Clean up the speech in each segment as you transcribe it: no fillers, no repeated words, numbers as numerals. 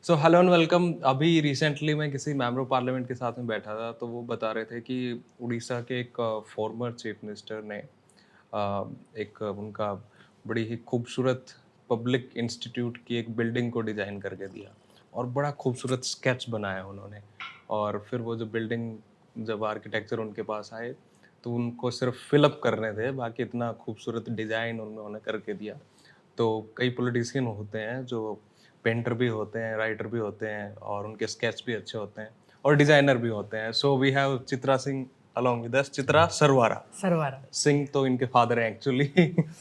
So hello and welcome. अभी recently मैं किसी मेंबर ऑफ पार्लियामेंट के साथ में बैठा था, तो वो बता रहे थे कि उड़ीसा के एक फॉर्मर चीफ मिनिस्टर ने एक उनका बड़ी ही खूबसूरत पब्लिक इंस्टीट्यूट की एक बिल्डिंग को डिज़ाइन करके दिया और बड़ा खूबसूरत स्केच बनाया उन्होंने। और फिर वो जो बिल्डिंग, जब आर्किटेक्चर उनके पास आए तो उनको सिर्फ फिलअप करने थे, बाकी इतना खूबसूरत डिज़ाइन उन्होंने करके दिया। तो कई पॉलिटिशियन होते हैं जो पेंटर भी होते हैं, राइटर भी होते हैं और उनके स्केच भी अच्छे होते हैं और डिज़ाइनर भी होते हैं। So we have Chitra Singh along with us, Chitra Sarwara. Sarwara. Singh तो इनके फादर हैं एक्चुअली।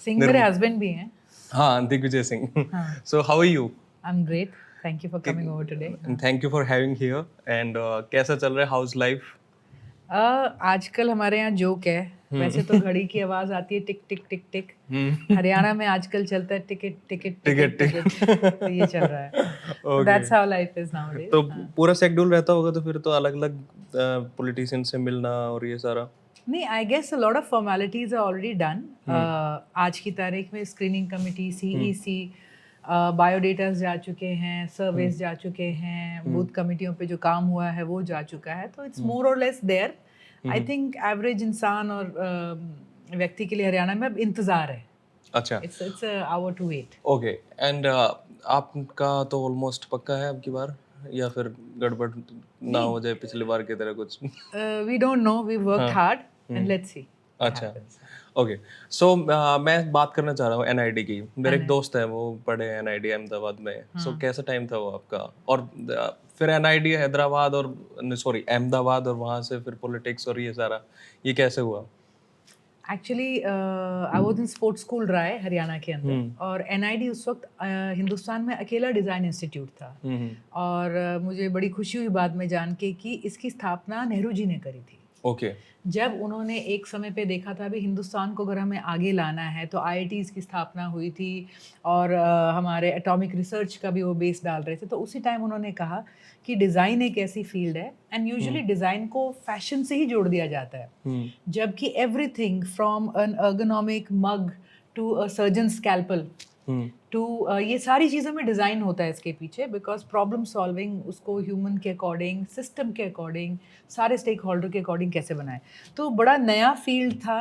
सिंह मेरे हस्बैंड भी हैं। हाँ, दिग्विजय सिंह। हाँ। So how are you? I am great. Thank you for coming over today. Thank you for having here. And कैसा चल रहा है, हाउस लाइफ? आजकल हमारे यहाँ जोक है। वैसे तो घड़ी की आवाज आती है टिक टिक टिक टिक। हरियाणा में आजकल चलता है टिकट टिकट टिकट टिकट। तो ये चल रहा है। Okay. That's how life is nowadays. तो पूरा शेड्यूल रहता होगा, तो फिर तो अलग अलग पॉलिटिशियन से मिलना और ये सारा। नहीं, I guess a lot of formalities are already done. आज की तारीख में स्क्रीनिंग कमेटी, सीईसी, बायोडेटास जा चुके हैं, सर्वेस जा चुके हैं, बूथ कमेटियों पे जो काम हुआ है वो जा चुका है। तो it's more or less there. I think average इंसान और व्यक्ति के लिए हरियाणा में अब इंतजार है। अच्छा। It's hour to wait. Okay. And आपका तो ऑलमोस्ट पक्का है अब की बार, या फिर गड़बड़ ना नहीं, हो जाए पिछली बार की तरह कुछ? We don't know, we worked हाँ। Hard and let's see what अच्छा। हैपेंस। ओके। सो मैं बात करना चाह रहा हूँ एनआईडी की। मेरे एक एंड दोस्त है, वो पढ़े एनआईडी अहमदाबाद में। सो हाँ, कैसा टाइम था वो आपका? और फिर एनआईडी हैदराबाद और सॉरी अहमदाबाद, और वहाँ से फिर पॉलिटिक्स और ये सारा, ये कैसे हुआ? Actually I was in sports school Rai Haryana के अंदर। हम्म। और एनआईडी उस वक्त हिंदुस्तान में अकेला डिज़ाइन इंस्टीट्यूट था। हम्म। और मुझे बड़ी खुशी हुई बाद में जान के कि इसकी स्थापना नेहरू जी ने करी थी। ओके। जब उन्होंने एक समय पे देखा था भी हिंदुस्तान को अगर हमें आगे लाना है, तो आईआईटीज़ की स्थापना हुई थी और हमारे एटॉमिक रिसर्च का भी वो बेस डाल रहे थे। तो उसी टाइम उन्होंने कहा कि डिज़ाइन एक ऐसी फील्ड है, एंड यूजुअली डिज़ाइन को फैशन से ही जोड़ दिया जाता है, जबकि everything from an ergonomic mug to a surgeon scalpel to ये सारी चीज़ों में डिज़ाइन होता है इसके पीछे। बिकॉज प्रॉब्लम सॉल्विंग उसको ह्यूमन के अकॉर्डिंग, सिस्टम के अकॉर्डिंग, सारे स्टेक होल्डर के अकॉर्डिंग कैसे बनाए। तो बड़ा नया फील्ड था।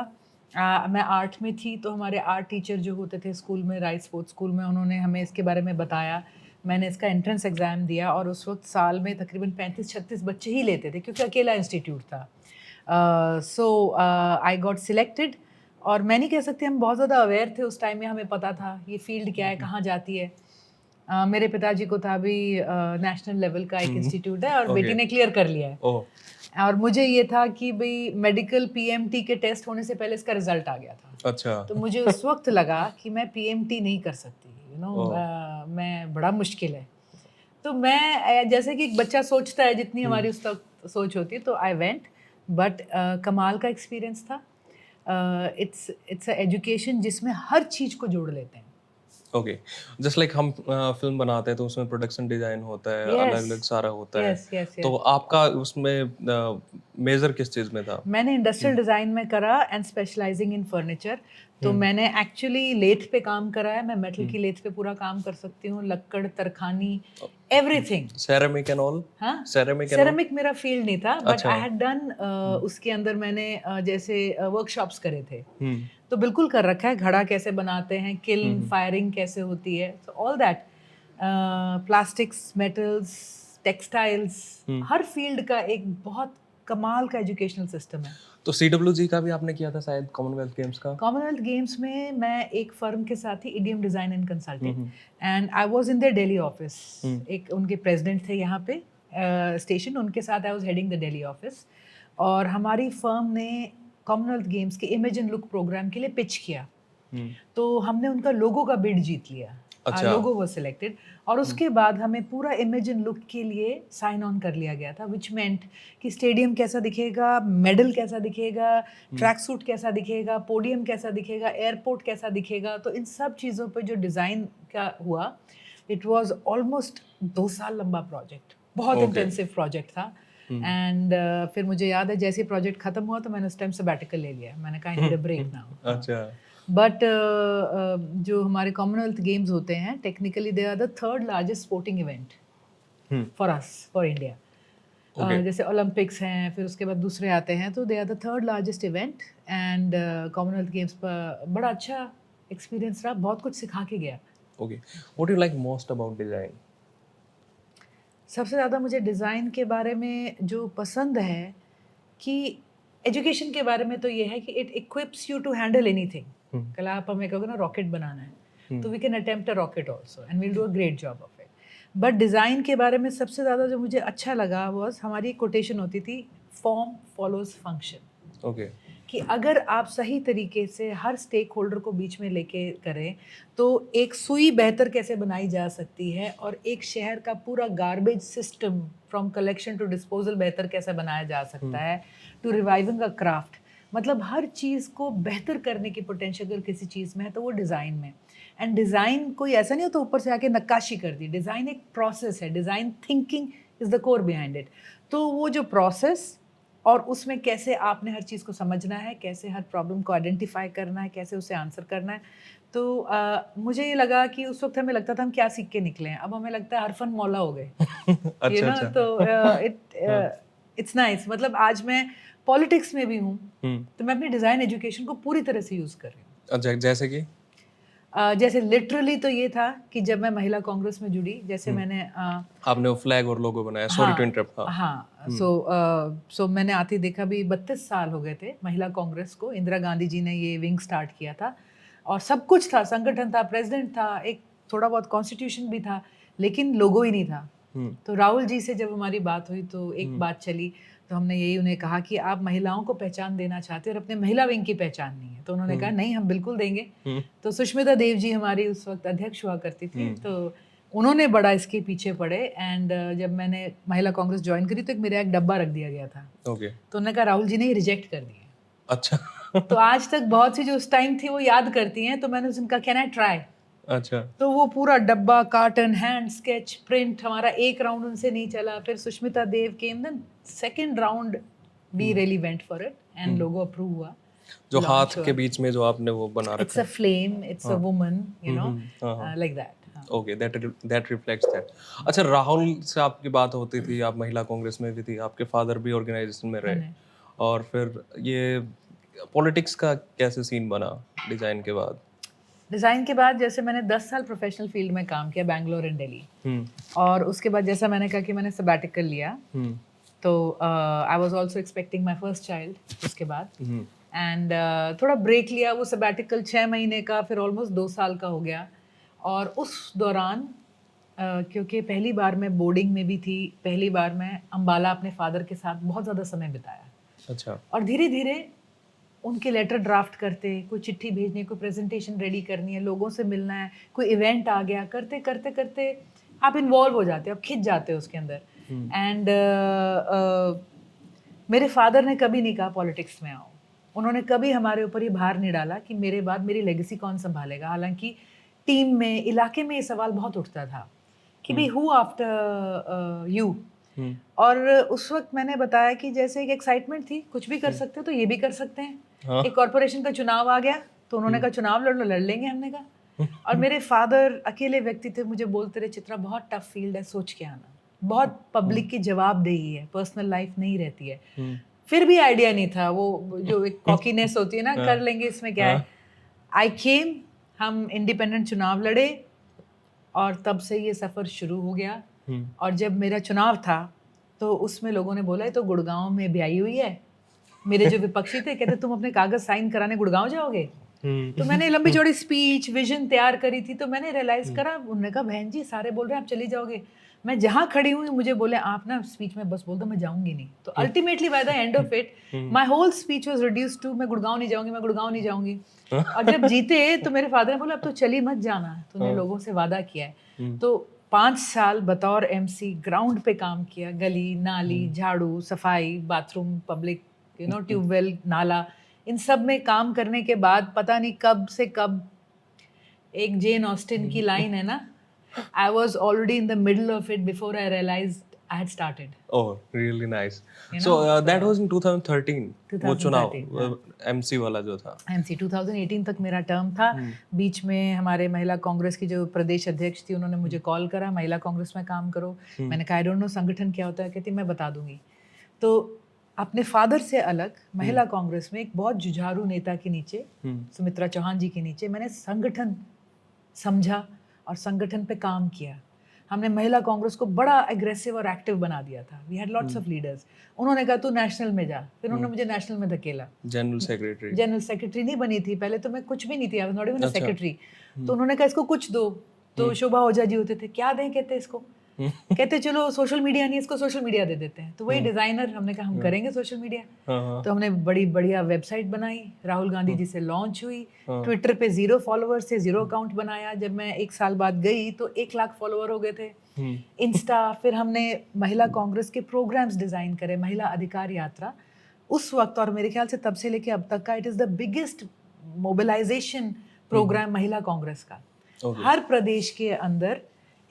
मैं आर्ट में थी, तो हमारे आर्ट टीचर जो होते थे स्कूल में, राइट स्पोर्ट्स स्कूल में, उन्होंने हमें इसके बारे में बताया। मैंने इसका एंट्रेंस एग्ज़ाम दिया और उस वक्त साल में तकरीबन 35-36 बच्चे ही लेते थे, क्योंकि अकेला इंस्टीट्यूट था। सो आई गॉट सिलेक्टेड। और मैं नहीं कह सकती हम बहुत ज़्यादा अवेयर थे उस टाइम में, हमें पता था ये फील्ड क्या है, कहाँ जाती है। मेरे पिताजी को था भी नेशनल लेवल का एक इंस्टीट्यूट है और बेटी ने क्लियर कर लिया है। ओह। और मुझे ये था कि भाई मेडिकल पीएमटी के टेस्ट होने से पहले इसका रिजल्ट आ गया था। अच्छा। तो मुझे उस वक्त लगा कि मैं पीएमटी नहीं कर सकती, ओह। मैं बड़ा मुश्किल है। तो मैं जैसे कि एक बच्चा सोचता है, जितनी हमारी उस तक सोच होती है, तो आई वेंट। बट कमाल का एक्सपीरियंस था। इट्स अ एजुकेशन जिसमें हर चीज़ को जोड़ लेते हैं। ओके। जस्ट लाइक हम फिल्म बनाते हैं तो उसमें प्रोडक्शन डिजाइन होता है, अलग यस अलग सारा होता है। यस यस तो यस। आपका उसमें मेजर किस चीज में था? मैंने इंडस्ट्रियल डिज़ाइन में करा एंड स्पेशलाइजिंग इन फर्नीचर। तो मैंने एक्चुअली लेथ पे काम करा है। मैं मेटल की लेथ पे पूरा काम कर सकती हूँ, लक्कड़, तरखानी, एवरीथिंग। Ceramic and all? हाँ, सेरेमिक एंड ऑल? सेरेमिक मेरा फील्ड नहीं था, बट अच्छा। आई हैड डन उसके अंदर मैंने जैसे वर्कशॉप्स करे थे। हम्म। तो बिल्कुल कर रखा है, घड़ा कैसे बनाते हैं, किल्न फायरिंग कैसे होती है, so all that. Plastics, metals, textiles, her field का एक बहुत कमाल का एजुकेशनल सिस्टम है। तो सीडब्ल्यूजी का भी आपने किया था शायद, कॉमनवेल्थ गेम्स का? कॉमनवेल्थ गेम्स में मैं एक फर्म के साथ थी, EDM design and consulting, and I was in the Delhi office. एक उनके प्रेसिडेंट थे यहाँ पे स्टेशन, उनके साथ I was heading the Delhi office. और हमारी फर्म ने कॉमनवेल्थ गेम्स के इमेज एंड लुक प्रोग्राम के लिए पिच किया। तो हमने उनका लोगो का बिड जीत लिया। अच्छा। लोगो वो सिलेक्टेड, और उसके बाद हमें पूरा इमेज एंड लुक के लिए साइन ऑन कर लिया गया था, विच मेंट कि स्टेडियम कैसा दिखेगा, मेडल कैसा दिखेगा, ट्रैक सूट कैसा दिखेगा, पोडियम कैसा दिखेगा, एयरपोर्ट कैसा दिखेगा। तो इन सब चीज़ों पे जो डिज़ाइन का हुआ, इट वाज ऑलमोस्ट 2 साल लंबा प्रोजेक्ट, बहुत इंटेंसिव प्रोजेक्ट था। एंड फिर मुझे याद है जैसे प्रोजेक्ट खत्म हुआ तो मैंने उस टाइम सबैटिकल ले लिया। मैंने कहा I need a break now. अच्छा। बट जो हमारे कॉमनवेल्थ गेम्स होते हैं, technically they are the third largest sporting event for us, for India. Okay. जैसे ओलंपिक्स हैं, फिर उसके बाद दूसरे आते हैं, तो they are the third largest event. And Commonwealth Games पर बड़ा अच्छा एक्सपीरियंस रहा, बहुत कुछ सिखा के गया। Okay, what you like most about design? सबसे ज़्यादा मुझे डिज़ाइन के बारे में जो पसंद है कि एजुकेशन के बारे में तो ये है कि it equips you to handle anything. कल आप हमें कहोगे ना रॉकेट बनाना है, तो we can attempt a rocket also and we'll do a great job of it. But design के बारे में सबसे ज़्यादा जो मुझे अच्छा लगा वॉज, हमारी कोटेशन होती थी, फॉर्म फॉलोज फंक्शन। ओके। कि अगर आप सही तरीके से हर स्टेक होल्डर को बीच में लेके करें तो एक सुई बेहतर कैसे बनाई जा सकती है, और एक शहर का पूरा garbage system from collection to disposal बेहतर कैसे बनाया जा सकता है, टू रिवाइविंग अ क्राफ्ट। मतलब हर चीज़ को बेहतर करने की पोटेंशियल अगर किसी चीज़ में है तो वो डिज़ाइन में। एंड डिज़ाइन कोई ऐसा नहीं होता ऊपर से आके नक्काशी कर दी, डिज़ाइन एक प्रोसेस है, design thinking is the core behind it. तो वो जो प्रोसेस और उसमें कैसे आपने हर चीज़ को समझना है, कैसे हर प्रॉब्लम को आइडेंटिफाई करना है, कैसे उसे आंसर करना है। तो मुझे ये लगा कि उस वक़्त हमें लगता था हम क्या सीख के निकले हैं, अब हमें लगता है हरफन मौला हो गए। अच्छा, ना, अच्छा। तो हाँ। It's nice. मतलब आज मैं पॉलिटिक्स में भी हूँ, हुँ। तो मैं अपनी डिज़ाइन एजुकेशन को पूरी तरह से यूज़ कर रही हूँ। अच्छा, जैसे कि? जैसे लिटरली तो ये था कि जब मैं महिला कांग्रेस में जुड़ी, जैसे मैंने आपने वो फ्लैग और लोगो बनाया, सॉरी टू हाँ, इंटरप्ट। हाँ। हाँ। सो मैंने आते ही देखा, भी 32 साल हो गए थे महिला कांग्रेस को। इंदिरा गांधी जी ने ये विंग स्टार्ट किया था और सब कुछ था, संगठन था, प्रेसिडेंट था, एक थोड़ा बहुत कॉन्स्टिट्यूशन भी था, लेकिन लोगो ही नहीं था। तो राहुल जी से जब हमारी बात हुई तो एक बात चली, तो हमने यही उन्हें कहा कि आप महिलाओं को पहचान देना चाहते हैं और अपने महिला विंग की पहचान नहीं है। तो उन्होंने कहा नहीं, हम बिल्कुल देंगे। तो सुष्मिता देव जी हमारी उस वक्त अध्यक्ष हुआ करती थी, तो उन्होंने बड़ा इसके पीछे पड़े। एंड जब मैंने महिला कांग्रेस ज्वाइन करी तो मेरा एक डब्बा रख दिया गया था, ओके। तो उन्होंने कहा राहुल जी ने रिजेक्ट कर दिया। अच्छा। तो आज तक बहुत सी जो उस टाइम थी वो याद करती हैं, तो मैंने उनका कैन आई ट्राई, अच्छा। तो वो पूरा डब्बा, कार्टन, हैंड स्केच, प्रिंट, हमारा एक राउंड उनसे नहीं चला। फिर Sushmita Dev came, then second round we really went for it and logo approve हुआ, जो लॉन्च हाथ हुआ। के बीच में जो आपने वो बना इट्स रखा अ है। Flame, it's a woman, you know, हाँ, हाँ। Like that. Okay, that reflects that. अच्छा, राहुल से आपकी बात होती थी, आप महिला कांग्रेस में भी थी, आपके फादर भी ऑर्गेनाइजेशन में रहे, मैंने और फिर ये पॉलिटिक्स का कैसे सीन बना डिजाइन के बाद? डिज़ाइन के बाद, जैसे मैंने 10 साल प्रोफेशनल फील्ड में काम किया, बैंगलोर एंड दिल्ली। हम्म। और उसके बाद जैसा मैंने कहा कि मैंने सबैटिकल लिया, हम्म। तो I was also expecting my first child उसके बाद। हम्म। एंड थोड़ा ब्रेक लिया, वो सबैटिकल 6 महीने का, फिर ऑलमोस्ट 2 साल का हो गया। और उस दौरान क्योंकि पहली बार मैं बोर्डिंग में भी थी, पहली बार मैं अम्बाला अपने फादर के साथ बहुत ज़्यादा समय बिताया। अच्छा। और धीरे धीरे उनके लेटर ड्राफ्ट करते, कोई चिट्ठी भेजनी है, कोई प्रेजेंटेशन रेडी करनी है, लोगों से मिलना है, कोई इवेंट आ गया, करते करते करते आप इन्वॉल्व हो जाते हो, आप खिंच जाते हो उसके अंदर। एंड मेरे फादर ने कभी नहीं कहा पॉलिटिक्स में आओ, उन्होंने कभी हमारे ऊपर ये भार नहीं डाला कि मेरे बाद मेरी लेगेसी कौन संभालेगा। हालांकि टीम में, इलाके में ये सवाल बहुत उठता था कि भाई हु आफ्टर यू। और उस वक्त मैंने बताया कि जैसे एक एक्साइटमेंट थी, कुछ भी कर सकते हो तो ये भी कर सकते हैं। हाँ। एक कॉरपोरेशन का चुनाव आ गया, तो उन्होंने कहा चुनाव लड़ लो, लड़ लेंगे, हमने कहा। और मेरे फादर अकेले व्यक्ति थे, मुझे बोलते रहे, चित्रा बहुत टफ फील्ड है, सोच के आना, बहुत पब्लिक की जवाबदेही है, पर्सनल लाइफ नहीं रहती है। फिर भी आइडिया नहीं था, वो जो एक कॉकीनेस होती है ना, कर लेंगे, इसमें क्या है। आई केम, हम इंडिपेंडेंट चुनाव लड़े, और तब से ये सफ़र शुरू हो गया। और जब मेरा चुनाव था तो उसमें लोगों ने बोला, ये तो गुड़गांव में ब्याई हुई है। मेरे जो विपक्षी थे कहते, तुम अपने कागज साइन कराने गुड़गांव जाओगे? तो मैंने लंबी चौड़ी स्पीच, विजन तैयार करी थी। तो मैंने रियलाइज करा, उन्होंने कहा बहन जी सारे बोल रहे हैं आप चली जाओगे, मैं जहाँ खड़ी हुई मुझे बोले आप ना स्पीच में बस बोल दो, मैं जाऊंगी नहीं। तो ultimately by the end of it my whole speech was reduced to, मैं गुड़गांव नहीं जाऊंगी, मैं गुड़गांव नहीं जाऊंगी। और जब जीते तो मेरे फादर ने बोला अब तो चली मत जाना, तूने लोगों से वादा किया है। तो 5 साल बतौर एमसी ग्राउंड पे काम किया, गली नाली, झाड़ू, सफाई, bathroom, public, you know, tubewell, नाला, इन सब में काम करने के बाद पता नहीं कब से कब, एक जेन ऑस्टिन की लाइन है ना, I was already in the middle of it before I realized I had started. Oh, really nice. You So know, that was in 2013. वो चुनाव 2013, हाँ. MC वाला जो था. MC 2018 तक मेरा टर्म था. बीच में हमारे महिला कांग्रेस की जो प्रदेश अध्यक्ष थी उन्होंने मुझे कॉल करा, महिला कांग्रेस में काम करो. मैंने कहा आई डोंट नो संगठन क्या होता है. कहती मैं बता दूंगी. तो अपने फादर से अलग महिला कांग्रेस में एक बहुत जुझारू नेता के नीचे, सुमित्रा चौहान जी के नीचे मैंने संगठन समझा और संगठन पे काम किया. हमने महिला कांग्रेस को बड़ा एग्रेसिव और एक्टिव बना दिया था. We had lots of leaders. उन्होंने कहा तू नेशनल में जा. फिर उन्होंने मुझे नेशनल में धकेला. जनरल सेक्रेटरी नहीं बनी थी पहले तो. मैं कुछ भी नहीं थी. I was not even a secretary. तो उन्होंने कहा इसको कुछ दो. तो शोभा ओझा जी होते थे. क्या दें कहते इसको. कहते चलो सोशल मीडिया नहीं, इसको सोशल मीडिया दे देते हैं. तो वही डिजाइनर, हमने कहा हम करेंगे सोशल मीडिया. तो हमने बड़ी बढ़िया वेबसाइट बनाई. राहुल गांधी जी से लॉन्च हुई. ट्विटर पे 0 फॉलोअर्स थे, 0 अकाउंट बनाया. जब मैं 1 साल बाद गई तो 1 लाख फॉलोअर हो गए थे. इंस्टा. फिर हमने महिला कांग्रेस के प्रोग्राम्स डिजाइन करे. महिला अधिकार यात्रा उस वक्त और मेरे ख्याल से तब से लेके अब तक का it is the biggest mobilization program महिला कांग्रेस का. हर प्रदेश के अंदर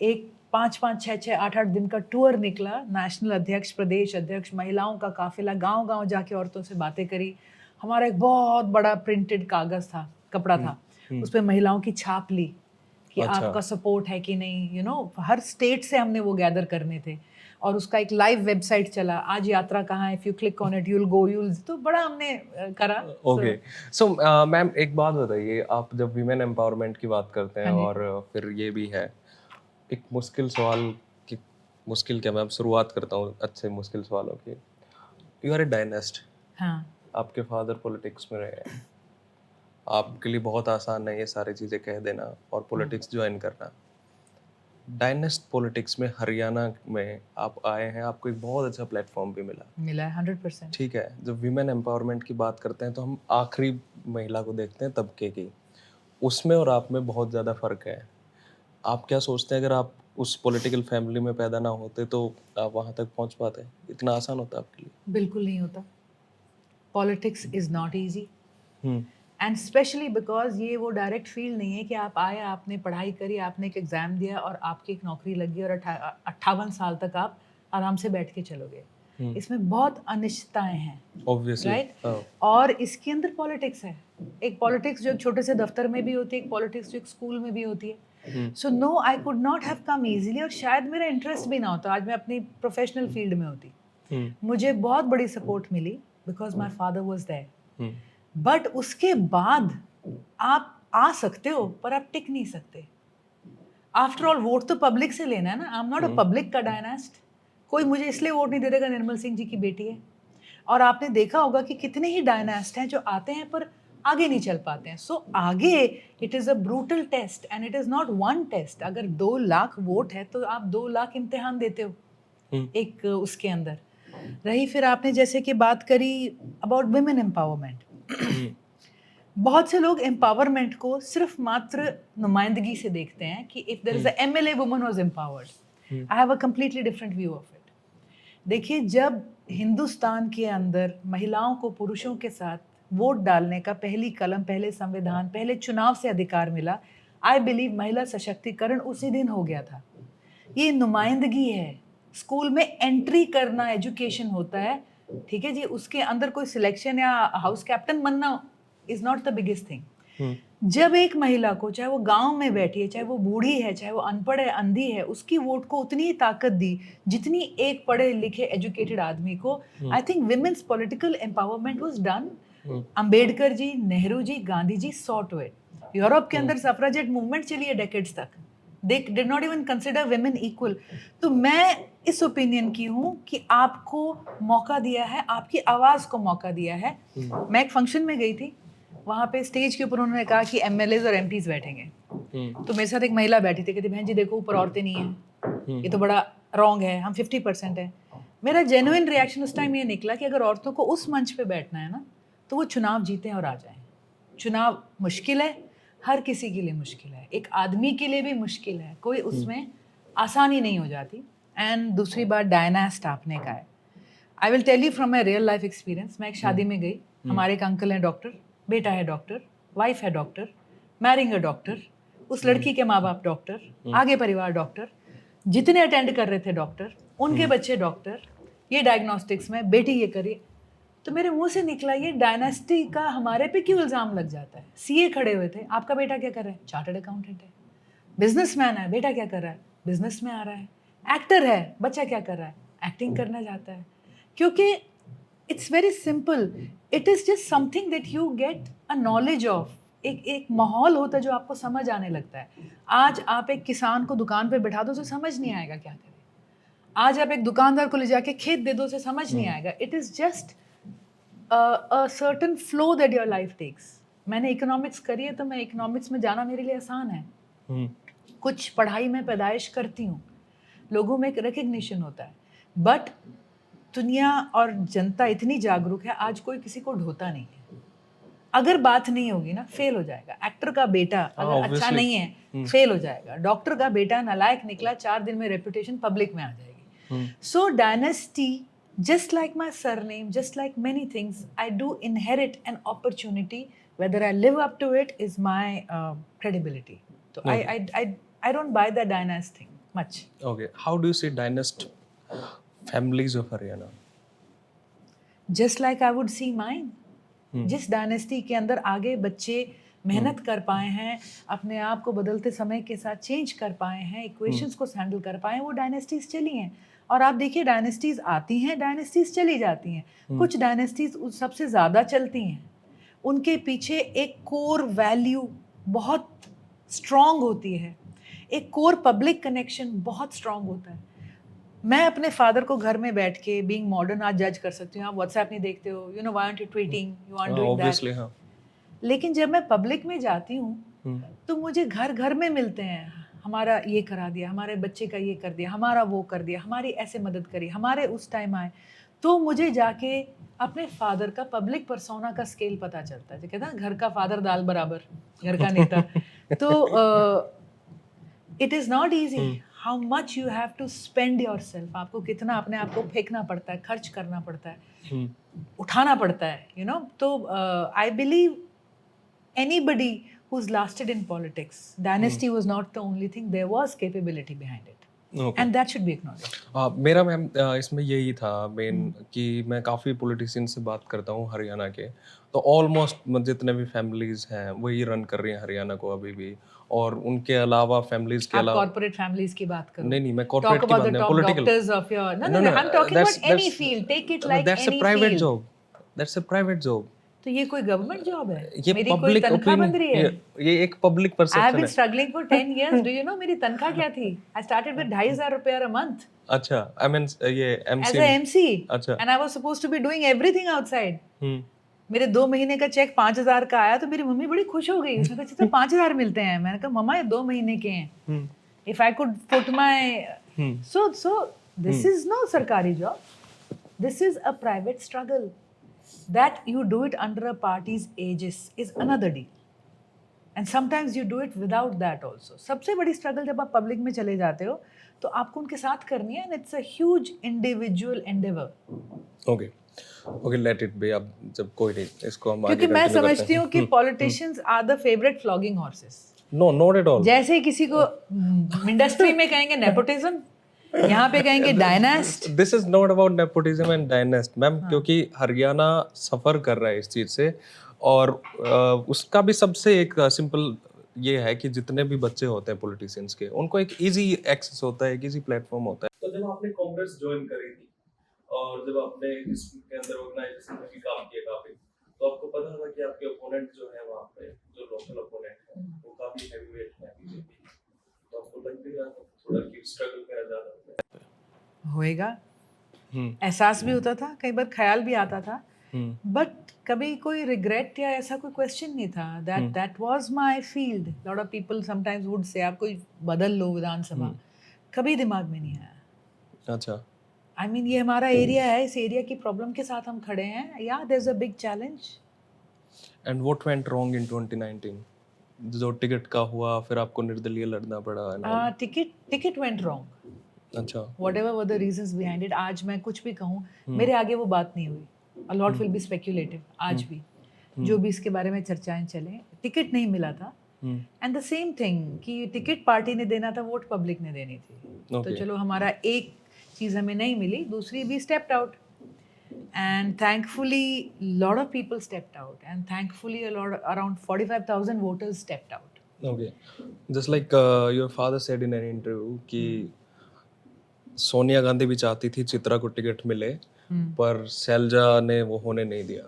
एक 5-5, 6-6, 8-8 दिन का टूर निकला. नेशनल अध्यक्ष, प्रदेश अध्यक्ष, महिलाओं का काफिला गांव-गांव जाके औरतों से बातें करी. हमारा एक बहुत बड़ा प्रिंटेड कागज था, कपड़ा था. उस पे महिलाओं की छाप ली कि आपका सपोर्ट है कि नहीं. यू नो हर स्टेट से हमने वो गैदर करने थे. और उसका एक लाइव वेबसाइट चला. आज यात्रा कहाँ है, if you click on it you will go. तो बड़ा हमने करा. ओके. सो मैम एक बात बताइए, आप जब वीमेन एम्पावरमेंट की बात करते हैं और फिर ये भी है एक मुश्किल सवाल की, मुश्किल क्या, मैं अब शुरुआत करता हूँ अच्छे मुश्किल सवालों की. You R A डायनेस्ट. हाँ. आपके फादर पॉलिटिक्स में रहे हैं. आपके लिए बहुत आसान है ये सारी चीज़ें कह देना और पॉलिटिक्स ज्वाइन करना. डायनेस्ट पॉलिटिक्स में हरियाणा में आप आए हैं, आपको एक बहुत अच्छा प्लेटफॉर्म भी मिला है 100%. ठीक है. जब वीमेन एम्पावरमेंट की बात करते हैं तो हम आखिरी महिला को देखते हैं तबके की. उसमें और आप में बहुत ज़्यादा फ़र्क है. आप क्या सोचते हैं अगर आप उस पॉलिटिकल फैमिली में पैदा ना होते तो आप वहाँ तक पहुँच पाते? इतना आसान होता आपके लिए? बिल्कुल नहीं होता. Politics is not easy. And specially because ये वो डायरेक्ट फील्ड नहीं है कि आप आए, आपने पढ़ाई करी, आपने एक एग्जाम दिया और आपकी एक नौकरी लगी और 58 साल तक आप आराम से बैठ के चलोगे. इसमें बहुत अनिश्चितताएं हैं. ऑब्वियसली. राइट. और इसके अंदर पॉलिटिक्स है. एक पॉलिटिक्स जो एक छोटे से दफ्तर में भी होती है, एक पॉलिटिक्स जो एक स्कूल में भी होती है. So no I could not have come easily. और शायद मेरा इंटरेस्ट भी ना होता, आज मैं अपनी प्रोफेशनल फील्ड में होती. मुझे बहुत बड़ी सपोर्ट मिली because my father was there. But उसके बाद आप आ सकते हो पर आप टिक नहीं सकते. आफ्टर ऑल वोट तो पब्लिक से लेना है ना. I am not a public का डायनेस्ट. कोई मुझे इसलिए वोट नहीं दे देगा निर्मल सिंह जी की बेटी है. और आपने देखा होगा कि कितने ही डायनेस्ट हैं जो आते हैं पर आगे नहीं चल पाते हैं. सो आगे it is a brutal test and it is not one test. अगर 2 लाख वोट है तो आप 2 लाख इम्तिहान देते हो एक उसके अंदर. रही फिर आपने जैसे कि बात करी अबाउट विमेन एम्पावरमेंट. बहुत से लोग एम्पावरमेंट को सिर्फ मात्र नुमाइंदगी से देखते हैं कि if there is a MLA woman was empowered. I have a completely different view of it. देखिए जब हिंदुस्तान के अंदर महिलाओं को पुरुषों के साथ वोट डालने का पहली कलम, पहले संविधान, पहले चुनाव से अधिकार मिला, आई बिलीव महिला सशक्तिकरण उसी दिन हो गया था. ये नुमाइंदगी है. स्कूल में एंट्री करना एजुकेशन होता है, ठीक है जी. उसके अंदर कोई सिलेक्शन या हाउस कैप्टन बनना is not the biggest thing. जब एक महिला को, चाहे वो गांव में बैठी है, चाहे वो बूढ़ी है, चाहे वो अनपढ़ है, अंधी है, उसकी वोट को उतनी ही ताकत दी जितनी एक पढ़े लिखे एजुकेटेड आदमी को. I think women's political empowerment was done. Ambedkar ji, Nehru ji, Gandhi ji saw to it. Europe के अंदर सफराजेट मूवमेंट चली है डेकेड्स तक. They did not even consider women equal. तो मैं इस ओपिनियन की हूँ कि आपको मौका दिया है, आपकी आवाज को मौका दिया है. मैं एक फंक्शन में गई थी, वहाँ पे स्टेज के ऊपर उन्होंने कहा कि एमएलएज और एमपीज बैठेंगे. तो मेरे साथ एक महिला बैठी थी, कहती बहन जी देखो ऊपर औरतें नहीं हैं, ये तो बड़ा रॉन्ग है, हम 50% है. मेरा जेन्युइन रिएक्शन उस टाइम ये निकला कि अगर औरतों को उस मंच पे बैठना है ना तो वो चुनाव जीतें और आ जाएं. चुनाव मुश्किल है, हर किसी के लिए मुश्किल है, एक आदमी के लिए भी मुश्किल है, कोई उसमें आसानी नहीं हो जाती. एंड दूसरी बात डायनेस्ट आपने कहा है. I will tell you from my real life experience. मैं एक शादी में गई, हमारे एक अंकल हैं डॉक्टर, बेटा है डॉक्टर, वाइफ है डॉक्टर, मैरिंग अ डॉक्टर, उस लड़की के माँ बाप डॉक्टर, आगे परिवार डॉक्टर. जितने अटेंड कर रहे थे डॉक्टर, उनके बच्चे डॉक्टर, ये डायग्नोस्टिक्स में, बेटी ये करिए। तो मेरे मुंह से निकला, ये डायनेस्टी का हमारे पे क्यों इल्ज़ाम लग जाता है? सीए खड़े हुए थे, आपका बेटा क्या कर रहा है? चार्टर्ड अकाउंटेंट है। बिजनेसमैन है, बेटा क्या कर रहा है? बिजनेस में आ रहा है। एक्टर है, बच्चा क्या कर रहा है? एक्टिंग करना चाहता है। क्योंकि it's very simple, it is just something that you get a knowledge of. एक माहौल होता है जो आपको समझ आने लगता है। आज आप एक किसान को दुकान पे बैठा दो, उसे समझ नहीं आएगा क्या करे। आज आप एक दुकानदार को ले जाके खेत दे दो, उसे समझ नहीं आएगा। It is just a certain flow that your life takes. मैंने इकोनॉमिक्स करी है, तो मैं इकोनॉमिक्स में जाना मेरे लिए आसान है। कुछ पढ़ाई में पैदाइश करती हूँ, लोगों में एक रिकग्निशन होता है, बट दुनिया और जनता इतनी जागरूक है, आज कोई किसी को ढोता नहीं है। अगर बात नहीं होगी ना, फेल हो जाएगा। एक्टर का बेटा अगर अच्छा नहीं है, फेल हो जाएगा। डॉक्टर का बेटा नालायक निकला, 4 दिन में रेपुटेशन पब्लिक में आ जाएगी। सो dynasty, just like my surname, just like many things, I do inherit an opportunity. Whether I live up to it is my credibility. So I don't buy the dynasty thing much. Okay, how do you see dynast families of Haryana? Just like I would see mine. जिस dynasty के अंदर आगे बच्चे मेहनत कर पाए हैं, अपने आप को बदलते समय के साथ चेंज कर पाए हैं, इक्वेशंस को हैंडल कर पाए हैं, वो डायनेस्टीज चली हैं। और आप देखिए, डायनेस्टीज आती हैं, डायनेस्टीज चली जाती हैं। कुछ डायनेस्टीज सबसे ज़्यादा चलती हैं, उनके पीछे एक कोर वैल्यू बहुत स्ट्रॉन्ग होती है, एक कोर पब्लिक कनेक्शन बहुत स्ट्रॉन्ग होता है। मैं अपने फादर को घर में बैठ के बीइंग मॉडर्न आज जज कर सकती हूँ। आप व्हाट्सएप नहीं देखते हो, you know, why aren't you tweeting, you aren't doing that. Obviously, हाँ. लेकिन जब मैं पब्लिक में जाती हूँ, तो मुझे घर घर में मिलते हैं, हमारा ये करा दिया, हमारे बच्चे का ये कर दिया, हमारा वो कर दिया, हमारी ऐसे मदद करी, हमारे उस टाइम आए। तो मुझे जाके अपने फादर का पब्लिक परसोना का स्केल पता चलता है। जो कहता है घर का फादर दाल बराबर, घर का नेता। तो it is not easy. How much you have to spend yourself. आपको कितना अपने आप को फेंकना पड़ता है, खर्च करना पड़ता है, उठाना पड़ता है, यू नो। तो I believe anybody who's lasted in politics, dynasty was not the only thing, there was capability behind it. Okay. And that should be acknowledged. मेरा मैम इसमें यही था मेन कि मैं काफ़ी पॉलिटिशियन से बात करता हूँ हरियाणा के, तो ऑलमोस्ट जितने भी फैमिलीज हैं वही रन कर रही हैं हरियाणा को अभी भी। और उनके अलावा फैमिलीज के आप अलावा corporate families की बात करो। नहीं मैं Talk कॉर्पोरेट की about बात the नहीं, top political. doctors of your... No, I'm talking about any field. Take it like that's a any private field. Job, that's a private job. तो ये कोई गवर्नमेंट जॉब है? ये मेरी कोई पब्लिक तनख्वाह बंद रही है? ये एक public I have perception been है। struggling for 10 years. Do you know मेरी तनख्वाह क्या थी? I started with 2,500 रुपया a month अच्छा, आई मीन ये as एमसी a MC. अच्छा। And I was supposed to be doing everything outside. हम्म मेरे 2 महीने का चेक 5,000 का आया, तो मेरी मम्मी बड़ी खुश हो गई। उसने कहा अच्छा 5,000 मिलते हैं। मैंने कहा मम्मा ये 2 महीने के हैं। If I could put my so this is no सरकारी job. This is a private struggle. That you do it under a party's aegis is another deal. And sometimes you do it without that also. सबसे बड़ी struggle जब आप public में चले जाते हो, तो आपको उनके साथ करनी है, and it's a huge individual endeavor. Okay okay, let it be. अब जब कोई नहीं, इसको हम आगे क्योंकि मैं continue करते समझती हैं। हूँ कि politicians are the favorite flogging horses. No not at all. जैसे ही किसी को इंडस्ट्री में कहेंगे नेपोटिज्म, यहाँ पे कहेंगे dynast. This is not about nepotism and dynast ma'am, क्योंकि हरियाणा सफर कर रहा है इस चीज से। और उसका भी सबसे एक सिंपल ये है कि जितने भी बच्चे होते हैं पॉलिटिशियंस के, उनको एक इजी एक्सेस होता है, एक इजी प्लेटफॉर्म होता है। तो जब आपने कांग्रेस ज्वाइन करी थी और जब आपने इसके अंदर ऑर्गेनाइजेशन में भी काम किया काफी, तो आपको पता था कि आपके ओपोनेंट जो है वहाँ पे, जो लोकल ओपोनेंट है, वो काफी हैवीवेट है बीजेपी, तो आपको लग भी रहा था थोड़ा कि स्ट्रगल करा ज्यादा होता है? होएगा, एहसास भी होता था, कई बार ख्याल भी आता था, बट कभी कोई रिग्रेट या ऐसा कोई क्वेश्चन नहीं था। That was my field. Lot of people sometimes would say आप कोई बदल लो विधानसभा, कभी दिमाग में नहीं आया। अच्छा, आई मीन ये हमारा एरिया है, इस एरिया की प्रॉब्लम के साथ हम खड़े हैं। या there is a big challenge. And what went wrong in 2019? जो टिकट का हुआ, फिर आपको निर्दलीय लड़ना पड़ा। Ticket went wrong. अच्छा, whatever were the reasons behind it, आज मैं कुछ भी कहूँ, मेरे आगे वो बात नहीं हुई। A lot will be speculative आज भी, जो भी इसके बारे में चर्चाएं चलें। टिकट नहीं मिला था, एंड द सेम थिंग कि टिकट पार्टी ने देना था, वोट पब्लिक ने देनी थी। तो Okay. चलो हमारा एक चीज़ हमें नहीं मिली, दूसरी भी stepped out, and thankfully lot of people stepped out, and thankfully around 45,000 voters stepped out. Okay. Just like your father said in an interview कि सोनिया गांधी भी चाहती थी चित्रा को टिकट मिले, पर शैलजा ने वो होने नहीं दिया।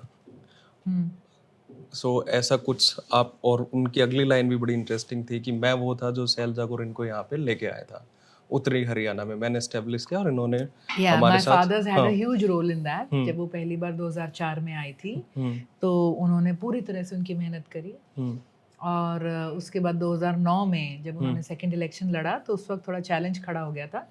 सो ऐसा कुछ आप, और उनकी अगली लाइन भी बड़ी इंटरेस्टिंग थी कि मैं वो था जो शैलजा को इनको यहाँ पे लेके आया था, उत्तरी हरियाणा में मैंने एस्टेब्लिश किया और इन्होंने Yeah, हमारे my साथ। father's had a huge role in that. जब वो पहली बार 2004 में आई थी, तो उन्होंने पूरी तरह से उनकी मेहनत करी। और उसके बाद 2009 में जब उन्होंने सेकंड इलेक्शन लड़ा, तो उस वक्त थोड़ा चैलेंज खड़ा हो गया था।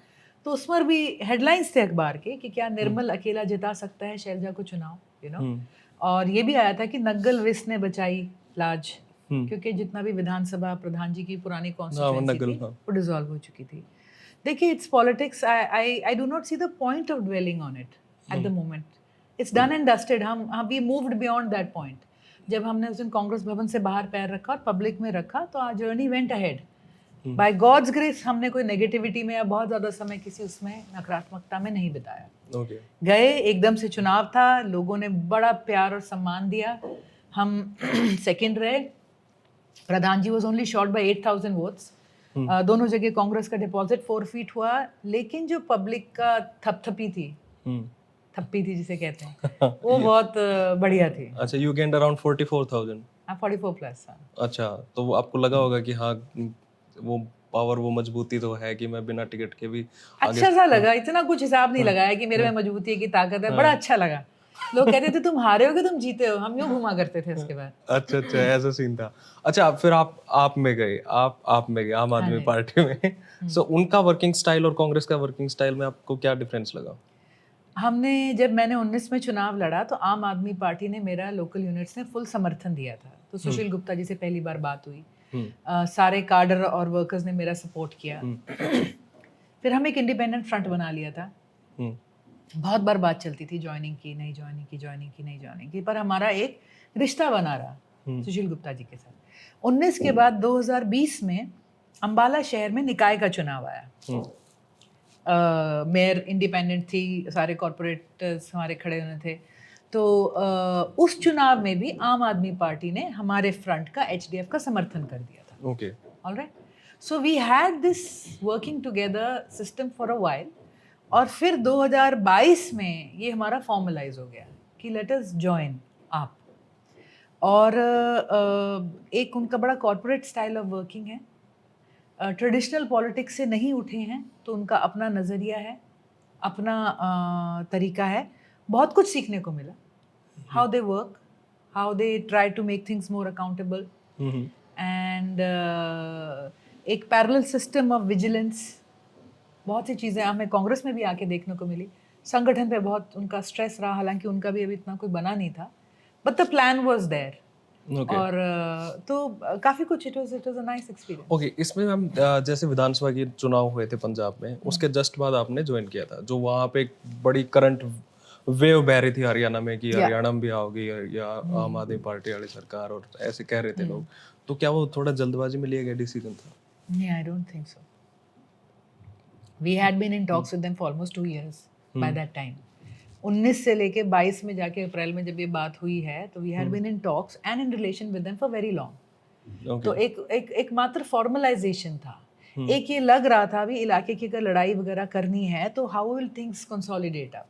तो उस पर भी हेडलाइंस थे अखबार के कि क्या निर्मल अकेला जिता सकता है शैलजा को चुनाव, यू नो। और ये भी आया था कि नग्गल विस ने बचाई लाज, क्योंकि जितना भी विधानसभा प्रधान जी की पुरानी कॉन्स्टिट्यूएंसी थी वो डिसॉल्व हो चुकी थी। देखिए, it's politics, I do not see the point of dwelling on it at the moment. It's done and dusted. हम we moved beyond that point. जब हमने उस दिन कांग्रेस भवन से बाहर पैर रखा और पब्लिक में रखा, तो our journey went ahead. By God's grace हमने कोई नेगेटिविटी में या बहुत ज़्यादा समय किसी उसमें नकारात्मकता में नहीं बिताया। गए, एकदम से चुनाव था, लोगों ने बड़ा प्यार और सम्मान दिया, हम सेकंड रहे। प्रधान जी was only short by 8,000 votes. दोनों जगह कांग्रेस का डिपॉजिट फोरफीट हुआ, लेकिन जो पब्लिक का थपथपी थी, थप्पी थी जिसे कहते हैं, वो बहुत बढ़िया थी। अच्छा, यू गेन्ड अराउंड 44,000। 44 प्लस। अच्छा, तो वो आपको लगा होगा कि हाँ, वो पावर, वो मजबूती तो है कि मैं बिना टिकट के भी अच्छा सा लगा, इतना कुछ हिसाब नहीं लगाया कि मेरे में मजबूती है कि ताकत है, बड़ा अच्छा लगा। लोग कहते थे तुम हारे हो कि तुम जीते हो, हम यूं घुमा करते थे उसके बाद। अच्छा अच्छा, ऐसा सीन था। अच्छा, फिर आप में गए, आप में गए आम आदमी पार्टी में। सो उनका वर्किंग स्टाइल और कांग्रेस का वर्किंग स्टाइल में आपको क्या डिफरेंस लगा? हमने, जब मैंने 19 में चुनाव लड़ा, तो आम आदमी पार्टी ने मेरा लोकल यूनिट्स ने फुल समर्थन दिया था। तो सुशील गुप्ता जी से पहली बार बात हुई, सारे कार्डर और वर्कर्स ने मेरा सपोर्ट किया। फिर हम एक इंडिपेंडेंट फ्रंट बना लिया था। बहुत बार बात चलती थी, ज्वाइनिंग की नहीं ज्वाइनिंग की, ज्वाइनिंग की नहीं ज्वाइनिंग की, पर हमारा एक रिश्ता बना रहा सुशील गुप्ता जी के साथ। 19 के बाद 2020 में अंबाला शहर में निकाय का चुनाव आया। मेयर इंडिपेंडेंट थी, सारे कॉरपोरेटर्स हमारे खड़े हुए थे। तो उस चुनाव में भी आम आदमी पार्टी ने हमारे फ्रंट का, एचडीएफ का समर्थन कर दिया था। Okay, alright. So we had this working together system for a while. और फिर 2022 में ये हमारा फॉर्मलाइज हो गया कि लेट अस जॉइन आप। और एक उनका बड़ा कॉरपोरेट स्टाइल ऑफ वर्किंग है, ट्रेडिशनल पॉलिटिक्स से नहीं उठे हैं, तो उनका अपना नज़रिया है, अपना तरीका है। बहुत कुछ सीखने को मिला, how they work, how they try to make things more accountable, and एक पैरेलल सिस्टम ऑफ विजिलेंस। बहुत सी चीज़ें हमें कांग्रेस में भी आके देखने को मिली। संगठन पे बहुत उनका स्ट्रेस रहा, हालांकि उनका भी अभी इतना कोई बना नहीं था, but the plan was there. और तो काफी कुछ, it was a nice experience. Okay, इसमें हम जैसे विधानसभा के चुनाव हुए थे पंजाब में, उसके जस्ट बाद आपने ज्वाइन किया था, जो वहाँ पे एक बड़ी करंट वेव बह रही थी हरियाणा में कि हरियाणा में भी आओगी या आम आदमी पार्टी वाली सरकार, और ऐसे कह रहे थे लोग। तो क्या वो थोड़ा जल्दबाजी में लिया गया डिसीजन था? नहीं, I don't think so. We had been in talks with them for almost 2 years by that time. 19 से लेके 22 में जाके अप्रैल में जब ये बात हुई है, तो we had been in talks and in relation with them for very long. तो एक मात्र फॉर्मलाइजेशन था। एक ये लग रहा था भी इलाके की अगर लड़ाई वगैरह करनी है तो how will things consolidate up.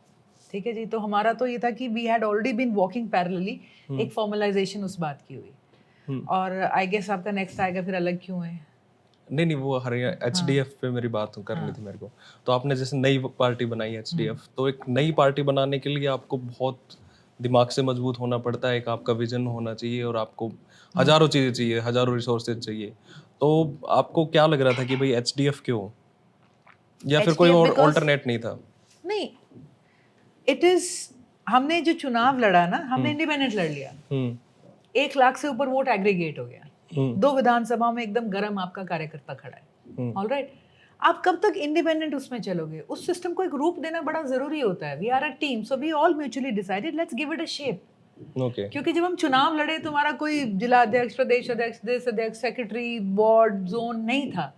ठीक है जी। तो हमारा तो ये था कि we had already been walking parallelly, एक फॉर्मलाइजेशन उस बात की हुई। और आई गेस आपका नेक्स्ट आएगा फिर अलग क्यों है। नहीं, वो हरियाणा एचडीएफ पे मेरी बात करनी थी मेरे को। तो आपने जैसे नई पार्टी बनाई एचडीएफ, तो एक नई पार्टी बनाने के लिए आपको बहुत दिमाग से मजबूत होना पड़ता है, एक आपका विजन होना चाहिए और आपको हजारों चीजें चाहिए, हजारों रिसोर्सेज चाहिए। तो आपको क्या लग रहा था कि भाई एचडीएफ क्यों, या फिर कोई और ऑल्टरनेट नहीं था? नहीं, इट इज, हमने जो चुनाव लड़ा ना, हमने इंडिपेंडेंट लड़ लिया। 1 लाख से ऊपर वोट एग्रीगेट हो गया। 2 विधानसभाओं में एकदम गरम आपका कार्यकर्ता खड़ा है। ऑलराइट। आप कब तक इंडिपेंडेंट उसमें चलोगे? उस सिस्टम को एक रूप देना बड़ा जरूरी होता है। We are a team, so we all mutually decided let's give it a shape. Okay. क्योंकि जब हम चुनाव लड़े तो हमारा कोई जिला अध्यक्ष, प्रदेश अध्यक्ष, देश अध्यक्ष, सेक्रेटरी, वार्ड, जोन नहीं था।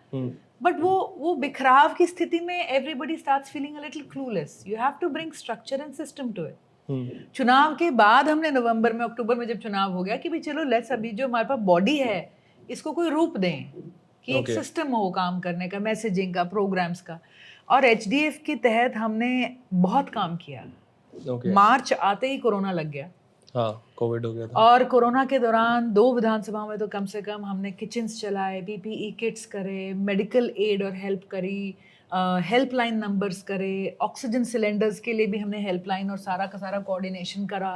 बट वो बिखराव की स्थिति में everybody starts feeling a little clueless. You have to bring structure and system to it. चुनाव के बाद हमने नवंबर में, अक्टूबर में जब चुनाव हो गया कि भाई चलो लेट्स, अभी जो हमारे पास बॉडी है इसको कोई रूप दें, कि एक Okay. सिस्टम हो काम करने का, मैसेजिंग का, प्रोग्राम्स का। और एचडीएफ के तहत हमने बहुत काम किया। ओके। मार्च आते ही कोरोना लग गया, हाँ, कोविड हो गया था। और कोरोना के दौरान 2 विधानसभाओं में तो कम से कम हमने किचन्स चलाए, पीपीई किट्स करे, मेडिकल एड और हेल्प करी, हेल्पलाइन नंबर्स करे, ऑक्सीजन सिलेंडर्स के लिए भी हमने हेल्पलाइन और सारा का सारा कोऑर्डिनेशन करा।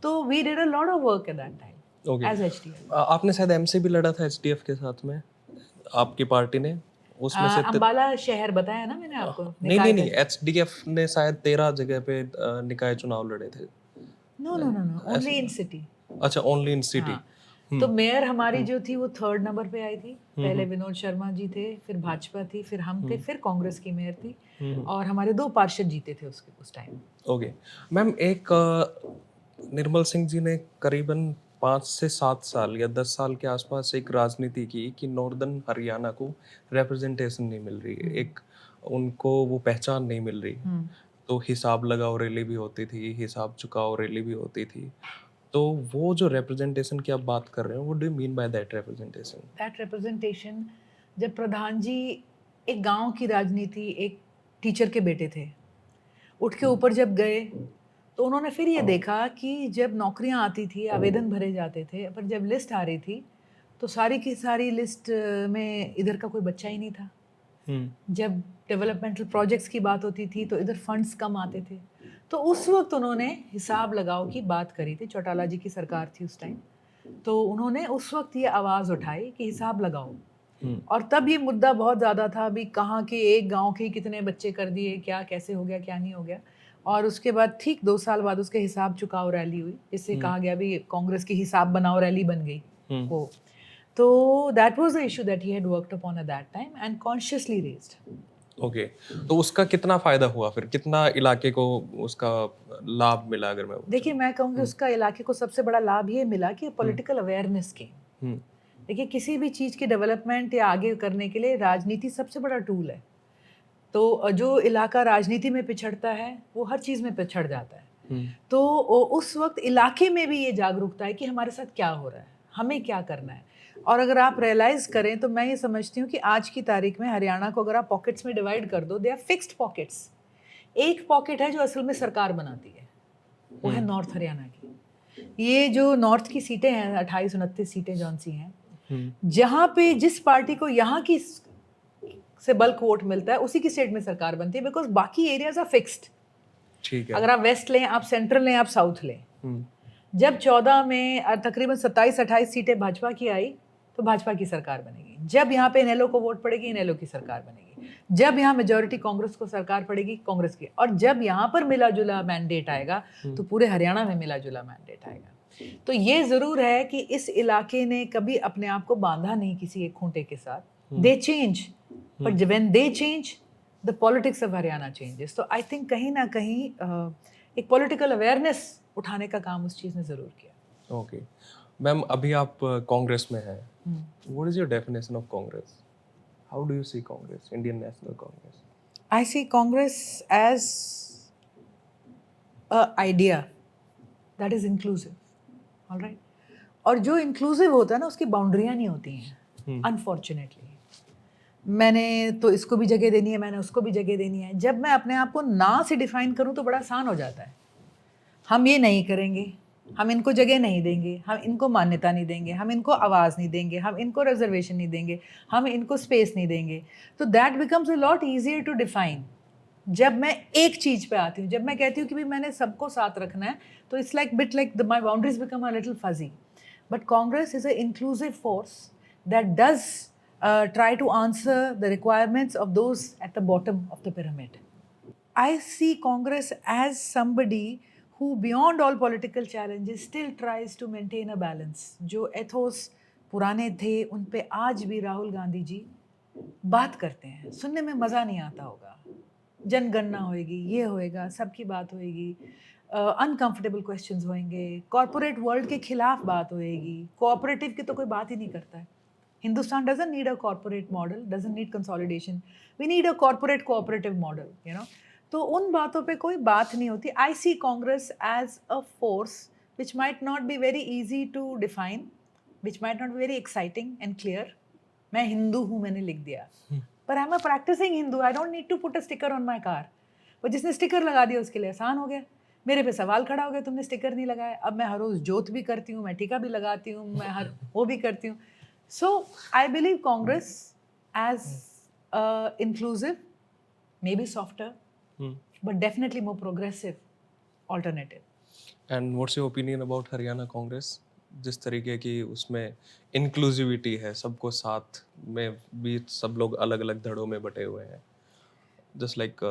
तो we did a lot of work at that time okay. As HDF. आपने शायद एमसी भी लड़ा था एचडीएफ के साथ में, आपकी पार्टी ने, उसमें से अंबाला शहर बताया ना मैंने आपको, नहीं नहीं नहीं, एचडीएफ ने शायद 13 जगह पे निकाय चुनाव लड़े थे। No no no no, only in city. अच्छा, ओनली इन सिटी। तो मेयर हमारी जो थी वो 3rd नंबर पे आई थी। पहले विनोद शर्मा जी थे, फिर भाजपा थी, फिर हम थे, फिर कांग्रेस की मेयर थी, और हमारे 2 पार्षद जीते थे उस टाइम। ओके मैम, एक निर्मल सिंह जी ने करीबन 5 से 7 साल या 10 साल के आसपास एक राजनीति की कि नॉर्दर्न हरियाणा को रिप्रेजेंटेशन नहीं मिल रही है, एक उनको वो पहचान नहीं मिल रही। तो हिसाब लगाओ रैली भी होती थी, हिसाब चुकाओ रैली भी होती थी। तो वो जो रिप्रेजेंटेशन की आप बात कर रहे हो, what do you mean by that representation? That representation, जब प्रधान जी एक गांव की राजनीति, एक टीचर के बेटे थे, उठ के ऊपर जब गए तो उन्होंने फिर ये देखा कि जब नौकरियां आती थी, आवेदन भरे जाते थे, पर जब लिस्ट आ रही थी तो सारी की सारी लिस्ट में इधर का कोई बच्चा ही नहीं था। जब डेवलपमेंटल प्रोजेक्ट्स की बात होती थी तो इधर फंड्स कम आते थे। तो उस वक्त उन्होंने हिसाब लगाओ की बात करी थी, चौटाला जी की सरकार थी उस टाइम। तो उन्होंने उस वक्त ये आवाज़ उठाई कि हिसाब लगाओ। और तब ये मुद्दा बहुत ज़्यादा था, अभी कहाँ के एक गांव के कितने बच्चे कर दिए, क्या कैसे हो गया, क्या नहीं हो गया। और उसके बाद ठीक 2 साल बाद उसके हिसाब चुकाओ रैली हुई, जिससे कहा गया भी कांग्रेस की हिसाब बनाओ रैली बन गई वो। तो that was the issue that he had worked upon eight that time and consciously raised. Okay, तो उसका कितना फायदा हुआ फिर, कितना इलाके को उसका लाभ मिला, अगर मैं देखिए, मैं कहूँगी उसका इलाके को सबसे बड़ा लाभ ये मिला कि पॉलिटिकल अवेयरनेस की। देखिए, किसी भी चीज़ की डेवलपमेंट या आगे करने के लिए राजनीति सबसे बड़ा टूल है। तो जो इलाका राजनीति में पिछड़ता है वो हर चीज़ में पिछड़ जाता है। तो उस वक्त इलाके में भी ये जागरूकता है कि हमारे साथ क्या हो रहा है, हमें क्या करना है। और अगर आप रियलाइज़ करें तो मैं ये समझती हूँ कि आज की तारीख में हरियाणा को अगर आप पॉकेट्स में डिवाइड कर दो, दे आर फिक्स्ड पॉकेट्स। एक पॉकेट है जो असल में सरकार बनाती है, वो है नॉर्थ हरियाणा की। ये जो नॉर्थ की सीटें हैं, 28-29 सीटें जौन सी हैं, जहाँ पे जिस पार्टी को यहाँ की से बल्क वोट मिलता है उसी की स्टेट में सरकार बनती है, बिकॉज बाकी एरियाज आर फिक्स्ड। ठीक है। अगर आप वेस्ट लें, आप सेंट्रल लें, आप साउथ लें। जब 14 में तकरीबन 27-28 सीटें भाजपा की आई तो भाजपा की सरकार बनेगी। जब यहाँ पे इनेलो को वोट पड़ेगी, इनेलो की सरकार बनेगी। जब यहाँ मेजोरिटी कांग्रेस को सरकार पड़ेगी, कांग्रेस की। और जब यहाँ पर मिला जुला मैंडेट आएगा तो पूरे हरियाणा में मिला जुला मैंडेट आएगा। तो ये जरूर है कि इस इलाके ने कभी अपने आप को बांधा नहीं किसी एक खूंटे के साथ। दे change, but when they change the politics of Haryana changes. तो आई थिंक कहीं ना कहीं एक पॉलिटिकल अवेयरनेस उठाने का काम उस चीज़ ने ज़रूर किया। ओके मैम, अभी आप कांग्रेस में हैं, what is your definition of Congress? How do you see Congress, Indian National Congress? I see Congress as a idea that is inclusive, alright. और जो इंक्लूसिव होता है ना, उसकी बाउंड्रियाँ नहीं होती हैं, अनफॉर्चुनेटली। मैंने तो इसको भी जगह देनी है, मैंने उसको भी जगह देनी है। जब मैं अपने आप को ना से डिफाइन करूं तो बड़ा आसान हो जाता है। हम ये नहीं करेंगे, हम इनको जगह नहीं देंगे, हम इनको मान्यता नहीं देंगे, हम इनको आवाज़ नहीं देंगे, हम इनको रिजर्वेशन नहीं देंगे, हम इनको स्पेस नहीं देंगे। तो that becomes a lot easier to define. जब मैं एक चीज़ पे आती हूँ, जब मैं कहती हूँ कि भाई मैंने सबको साथ रखना है, तो it's like bit like my boundaries become a little fuzzy. But Congress is a inclusive force that does try to answer the requirements of those at the bottom of the pyramid. I see Congress as somebody who, beyond all political challenges, still tries to maintain a balance. जो ethos पुराने थे, उन पे आज भी राहुल गांधी जी बात करते हैं। सुनने में मज़ा नहीं आता होगा, जनगणना होएगी, ये होएगा, सबकी बात होएगी, अनकंफर्टेबल क्वेश्चंस होंगे, कॉर्पोरेट वर्ल्ड के खिलाफ बात होएगी, कोऑपरेटिव की तो कोई बात ही नहीं करता है। Hindustan doesn't need a corporate model, doesn't need consolidation. We need a corporate cooperative model, you know. तो उन बातों पे कोई बात नहीं होती. I see Congress as a force which might not be very easy to define, which might not be very exciting and clear. मैं हिंदू हूँ मैंने लिख दिया, पर I'm a practicing Hindu. I don't need to put a sticker on my car. पर जिसने sticker लगा दिया उसके लिए आसान हो गया. मेरे पे सवाल खड़ा हो गया तुमने स्टिकर नहीं लगाया. अब मैं हर रोज जोत भी करती हूँ, मैं टीका भी लगाती हूँ, मैं हर वो भी करती हूँ. So I believe Congress as inclusive, maybe softer, but definitely more progressive alternative. And what's your opinion about Haryana Congress, जिस तरीके की उसमें इंक्लूसिविटी है, सबको साथ में भी सब लोग अलग अलग धड़ों में बटे हुए हैं, जस्ट लाइक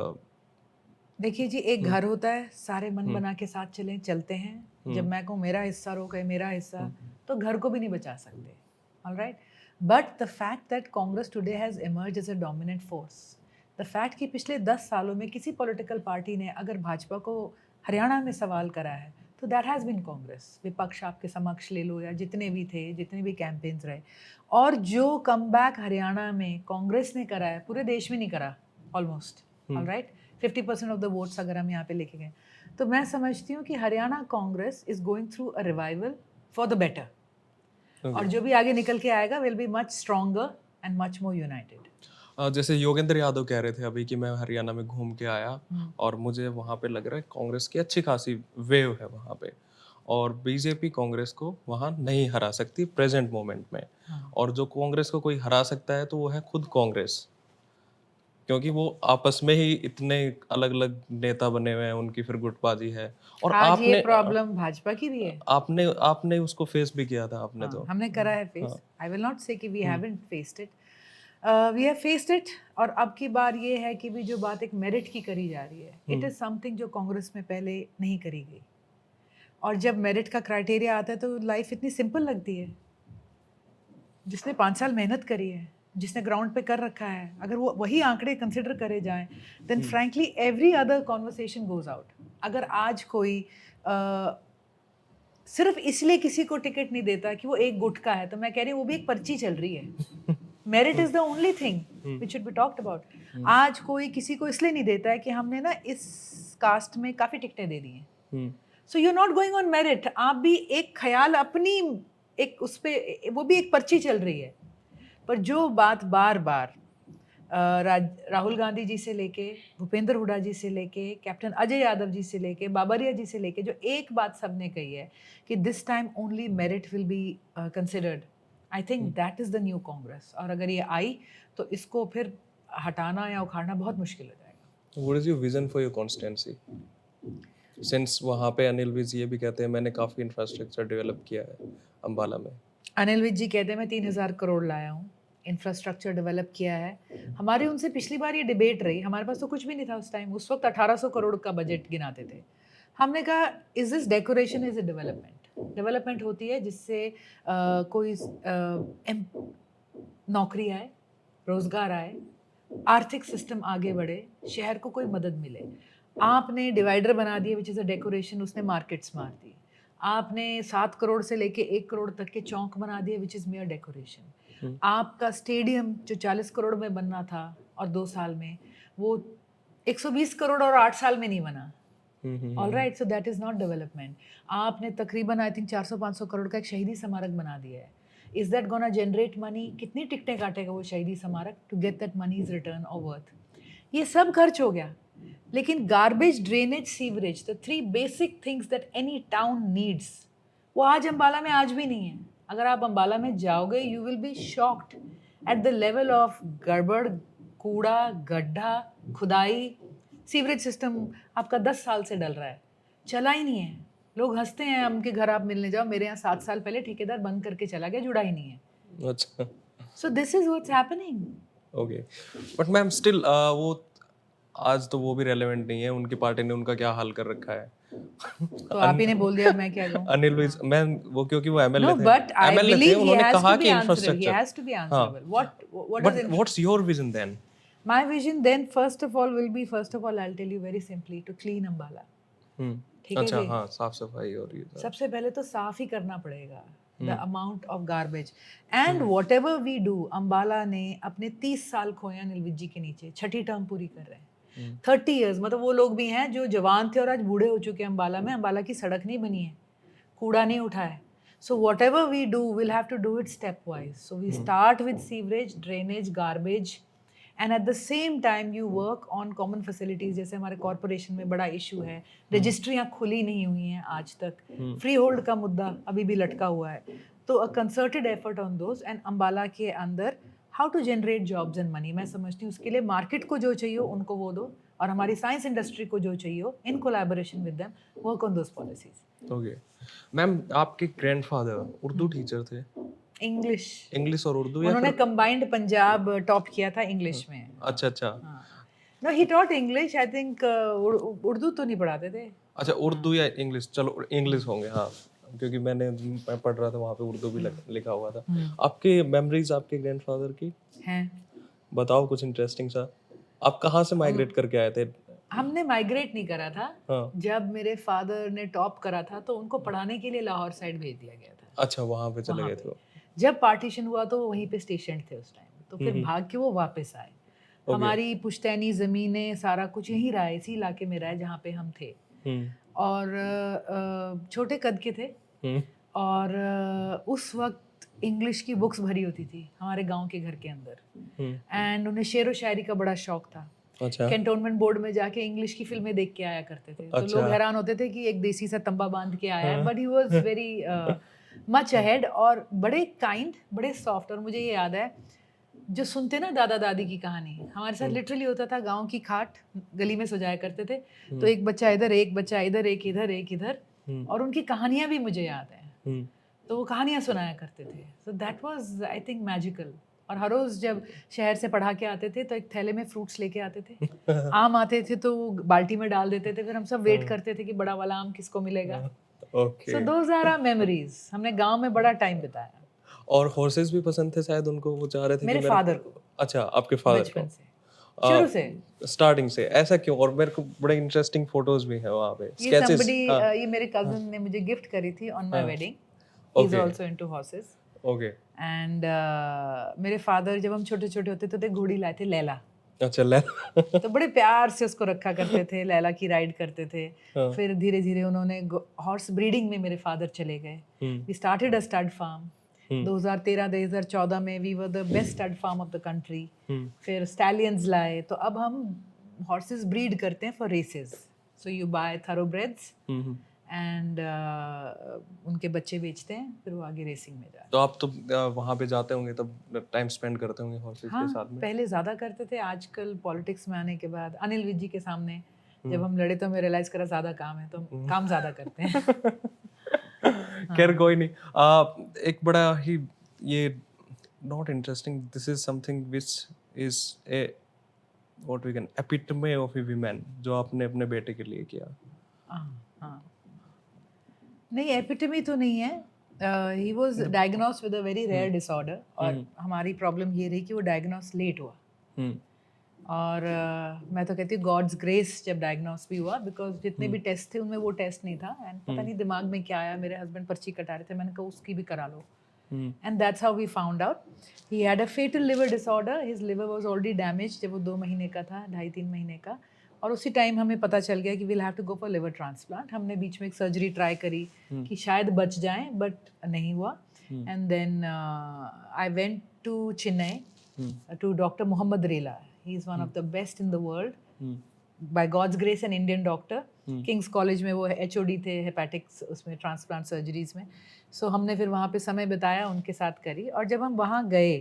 देखिए जी, एक घर होता है, सारे मन बना के साथ चलते हैं. जब मैं कहूँ मेरा हिस्सा रो गए मेरा हिस्सा, तो घर को भी नहीं बचा सकते. All right, but the fact that Congress today has emerged as a dominant force, the fact कि पिछले 10 सालों में किसी पॉलिटिकल पार्टी ने अगर भाजपा को हरियाणा में सवाल करा है, तो that has been Congress. विपक्ष आपके समक्ष ले लो या जितने भी थे, जितने भी कैंपेन्स रहे, और जो कमबैक हरियाणा में कांग्रेस ने करा है, पूरे देश में नहीं करा almost. All right, 50% of the votes अगर हम यहाँ पे लेके गए, तो मैं समझती हूँ कि Haryana Congress is going through a revival for the better. और जो भी आगे निकल के आएगा will be much stronger and much more United. जैसे योगेंद्र यादव कह रहे थे अभी कि मैं हरियाणा में घूम के आया और मुझे वहाँ पे लग रहा है कांग्रेस की अच्छी खासी वेव है वहाँ पे, और बीजेपी कांग्रेस को वहाँ नहीं हरा सकती प्रेजेंट मोमेंट में. और जो कांग्रेस को कोई हरा सकता है तो वो है खुद कांग्रेस, क्योंकि वो आपस में ही इतने अलग अलग नेता बने हुए हैं, उनकी फिर गुटबाजी है. और आज ये आपने प्रॉब्लम भाजपा की भी है. आपने आपने उसको फेस भी किया था आपने. तो हमने करा है face. I will not say कि we haven't faced it, we have faced it. और अब की बार ये है कि भी जो बात एक मेरिट की करी जा रही है, इट इज़ समथिंग जो कांग्रेस में पहले नहीं करी गई. और जब मेरिट का क्राइटेरिया आता है तो लाइफ इतनी सिंपल लगती है. जिसने 5 साल मेहनत करी है, जिसने ग्राउंड पे कर रखा है, अगर वो वही आंकड़े कंसिडर करे जाएं, then frankly every other conversation goes out. अगर आज कोई सिर्फ इसलिए किसी को टिकट नहीं देता कि वो एक गुटका है, तो मैं कह रही हूँ वो भी एक पर्ची चल रही है. Merit is the only thing which should be talked about. आज कोई किसी को इसलिए नहीं देता है कि हमने ना इस कास्ट में काफ़ी टिकटें दे दी हैं. So you are not going on merit. आप भी एक ख्याल अपनी एक उस पे, वो भी एक पर्ची चल रही है. पर जो बात बार बार राहुल गांधी जी से लेके, भूपेंद्र हुड्डा जी से लेके, कैप्टन अजय यादव जी से लेके, बाबरिया जी से लेके, जो एक बात सबने कही है कि this time only merit will be considered. I think that is the new Congress. और अगर ये आई तो इसको फिर हटाना या उखाड़ना बहुत मुश्किल हो जाएगा. What is your vision for your constituency? Since वहाँ पे अनिल विज ये भी कहते हैं मैंने काफ़ी इंफ्रास्ट्रक्चर डेवलप किया है अम्बाला में. अनिल विज जी कहते हैं मैं 3,000 करोड़ लाया हूँ, इंफ्रास्ट्रक्चर डेवलप किया है. हमारी उनसे पिछली बार ये डिबेट रही, हमारे पास तो कुछ भी नहीं था उस टाइम. उस वक्त 1800 करोड़ का बजट गिनाते थे. हमने कहा is this decoration, is a development. Development होती है जिससे कोई नौकरी आए, रोजगार आए, आर्थिक सिस्टम आगे बढ़े, शहर को कोई मदद मिले. आपने डिवाइडर बना दिए विच इज़ अ डेकोरेशन, उसने मार्केट्स मार दी. आपने 7 करोड़ से लेके 1 करोड़ तक के चौक बना दिए विच इज़ मेयर डेकोरेशन. आपका स्टेडियम जो 40 करोड़ में बनना था और 2 साल में, वो 120 करोड़ और 8 साल में नहीं बना. All right, so that is not development. आपने तकरीबन आई थिंक 400-500 करोड़ का एक शहीदी स्मारक बना दिया है. Is that gonna generate money? कितनी टिकटें काटेगा वो शहीदी स्मारक टू गेट दैट मनीज रिटर्न और वर्थ? ये सब खर्च हो गया. लेकिन garbage, drainage, sewerage, the 3 basic things that any town needs, वो आज अम्बाला में आज भी नहीं है. अगर आप अम्बाला में जाओगे you will be shocked at the level of गड़बड़, कूड़ा, गड्ढा, खुदाई. सीवरेज सिस्टम आपका 10 साल से डल रहा है, चला ही नहीं है. लोग हंसते हैं, उनके घर आप मिलने जाओ, मेरे यहाँ 7 साल पहले ठेकेदार बंद करके चला गया, जुड़ा ही नहीं है. अच्छा. So this is what's happening. Okay, but ma'am still वो आज तो वो भी रेलेवेंट नहीं है. उनकी पार्टी ने उनका क्या हाल कर रखा है. तो आप ही ने बोल दिया, मैं क्या कहूँ. अनिल विज, मैं वो क्योंकि वो एमएलए No, थे, but I एमएलए थे, believe he उन्होंने has कहा to be कि answerable. He infrastructure. has to be answerable. What but is it? What's your vision then? My vision then, first of all, will be, first of all, I'll tell you very simply, to clean Ambala. ठीक है अच्छा जी। हाँ, साफ सफाई और ये सब। सबसे पहले तो साफ ही करना पड़ेगा the hmm amount of garbage and whatever we do. Ambala ने अपने 30 साल खोए अनिल विज जी के नीचे, छठी टर्म पूरी कर रहे हैं। हम्म 30 इयर्स, मतलब वो लोग भी हैं जो जवान थे और आज बूढ़े हो चुके हैं अम्बाला में। अम्बाला की सड़क नहीं बनी है, कूड़ा नहीं उठा है। So whatever we do will have to do it step wise. So we start with sewerage, drainage, garbage, and at the same time you work on common facilities. जैसे हमारे कॉरपोरेशन में बड़ा इशू है, रजिस्ट्रियाँ खुली नहीं हुई हैं आज तक, फ्री होल्ड का मुद्दा अभी भी लटका हुआ है। तो a concerted effort on those, and Ambala के अंदर how to generate jobs and money. मैं समझती हूँ उसके लिए मार्केट को जो चाहिए उनको वो दो, और हमारी साइंस इंडस्ट्री को जो चाहिए in collaboration with them work on those policies. Okay ma'am, आपके ग्रैंडफादर उर्दू टीचर थे? इंग्लिश, इंग्लिश और उर्दू या उन्होंने फिर? कंबाइंड पंजाब टॉप किया था इंग्लिश में। अच्छा अच्छा। हाँ, no he taught English I think. Urdu तो नहीं पढ़ाते थे। अच्छा उर्दू या इंग्लिश, चलो इंग्लिश होंगे हाँ, क्योंकि मैं पढ़ रहा था वहाँ पे उर्दू भी लिखा हुआ था। आपके मेमोरीज आपके ग्रैंडफादर की हैं। बताओ कुछ इंटरेस्टिंग सा। आप कहाँ से माइग्रेट करके आए थे? हमने माइग्रेट नहीं करा था। हाँ जब मेरे फादर ने टॉप करा था तो उनको पढ़ाने के लिए लाहौर साइड भेज दिया गया था। अच्छा, वहाँ पे चले वहाँ गए पे थे वो। जब पार्टीशन हुआ तो वो वहीं पे स्टेशन थे उस टाइम, तो फिर भाग के वो वापस आए। ओके। हमारी पुश्तैनी ज़मीनें सारा कुछ यहीं रहा है, इसी इलाके में रहा है जहाँ पे हम थे। हम्म और छोटे कद के थे, हम्म और उस वक्त इंग्लिश की बुक्स भरी होती थी हमारे गांव के घर के अंदर, एंड उन्हें शेर व शायरी का बड़ा शौक था। अच्छा कैंटोनमेंट बोर्ड में जाके इंग्लिश की फिल्में देख के आया करते थे। तो लोग अच्छा हैरान होते थे कि एक देसी सा तंबा बांध के आया है, but he was very much ahead, और बड़े काइंड, बड़े सॉफ्ट। और मुझे ये याद है, जो सुनते ना दादा दादी की कहानी, हमारे साथ लिटरली होता था। गांव की खाट गली में सजाया करते थे, तो एक बच्चा इधर, एक बच्चा इधर, एक इधर, एक इधर, और उनकी कहानियां भी मुझे याद है। तो वो कहानियां सुनाया करते थे। So that was I think magical. और हर रोज जब शहर से पढ़ा के आते थे तो एक थैले में फ्रूट्स लेके आते थे। आम आते थे तो वो बाल्टी में डाल देते थे, फिर हम सब वेट करते थे कि बड़ा वाला आम किसको मिलेगा। Okay. So those are our memories. हमने गांव में बड़ा टाइम बिताया। और हॉर्सेस भी पसंद थे शायद उनको, वो चाह रहे थे कि मेरे मेरे फादर को। को अच्छा, आपके फादर बचपन को। से, शुरू से। स्टार्टिंग से ऐसा क्यों? और मेरे को बड़े इंटरेस्टिंग फोटोज भी है वहाँ पे, ये स्केचेस। somebody, हाँ ये मेरे कजिन ने मुझे गिफ्ट करी थी ऑन माय हाँ। Wedding. He is okay also into horses. Okay. And मेरे फादर जब हम छोटे छोटे होते थे घोड़ी लाए थे, लैला। अच्छा ले। तो बड़े प्यार से उसको रखा करते थे, लैला की राइड करते थे। हाँ। फिर धीरे धीरे उन्होंने हॉर्स ब्रीडिंग में मेरे फादर चले गए। We started a stud farm. 2013-2014 में we were the best stud farm of the country. फिर स्टैलियंस लाए, तो अब हम हॉर्सेस ब्रीड करते हैं for races. So you buy thoroughbreds and उनके बच्चे बेचते हैं, फिर वो आगे रेसिंग में जाते तो आप तो वहाँ पे जाते होंगे तब टाइम स्पेंड करते होंगे हॉर्सेस हैं। के हाँ, साथ में? पहले ज़्यादा करते थे। आजकल पॉलिटिक्स में आने के बाद अनिल विज जी के सामने जब हम लड़े तो मैं रियलाइज करा ज़्यादा काम है, तो हम काम ज़्यादा करते हैं। खैर कोई नहीं। एक बड़ा ही ये not interesting, this is something which is a what we can epitome of a women, जो आपने अपने बेटे के लिए किया। हाँ, नहीं एपिटमी तो नहीं है। He was diagnosed with a very rare disorder, और हमारी प्रॉब्लम ये रही कि वो डायग्नोस लेट हुआ। और मैं तो कहती हूँ गॉड्स ग्रेस जब डायग्नोस भी हुआ, बिकॉज जितने भी टेस्ट थे उनमें वो टेस्ट नहीं था। एंड पता नहीं दिमाग में क्या आया, मेरे हस्बैंड पर्ची कटा रहे थे, मैंने कहा उसकी भी करा लो। And that's how we found out he had a fatal liver disorder. His liver was already damage जब वो 2 महीने का था, 2.5-3 महीने का। और उसी टाइम हमें पता चल गया कि we'll have to go for liver transplant. हमने बीच में एक सर्जरी ट्राई करी कि शायद बच जाएं, बट नहीं हुआ। And then I went to Chennai to doctor Mohammed Rela. He is one of the best in the world, by God's grace an Indian doctor. King's College में वो HOD थे हेपेटिक्स, उसमें ट्रांसप्लांट सर्जरीज में। सो हमने फिर वहाँ पे समय बिताया, उनके साथ करी। और जब हम वहाँ गए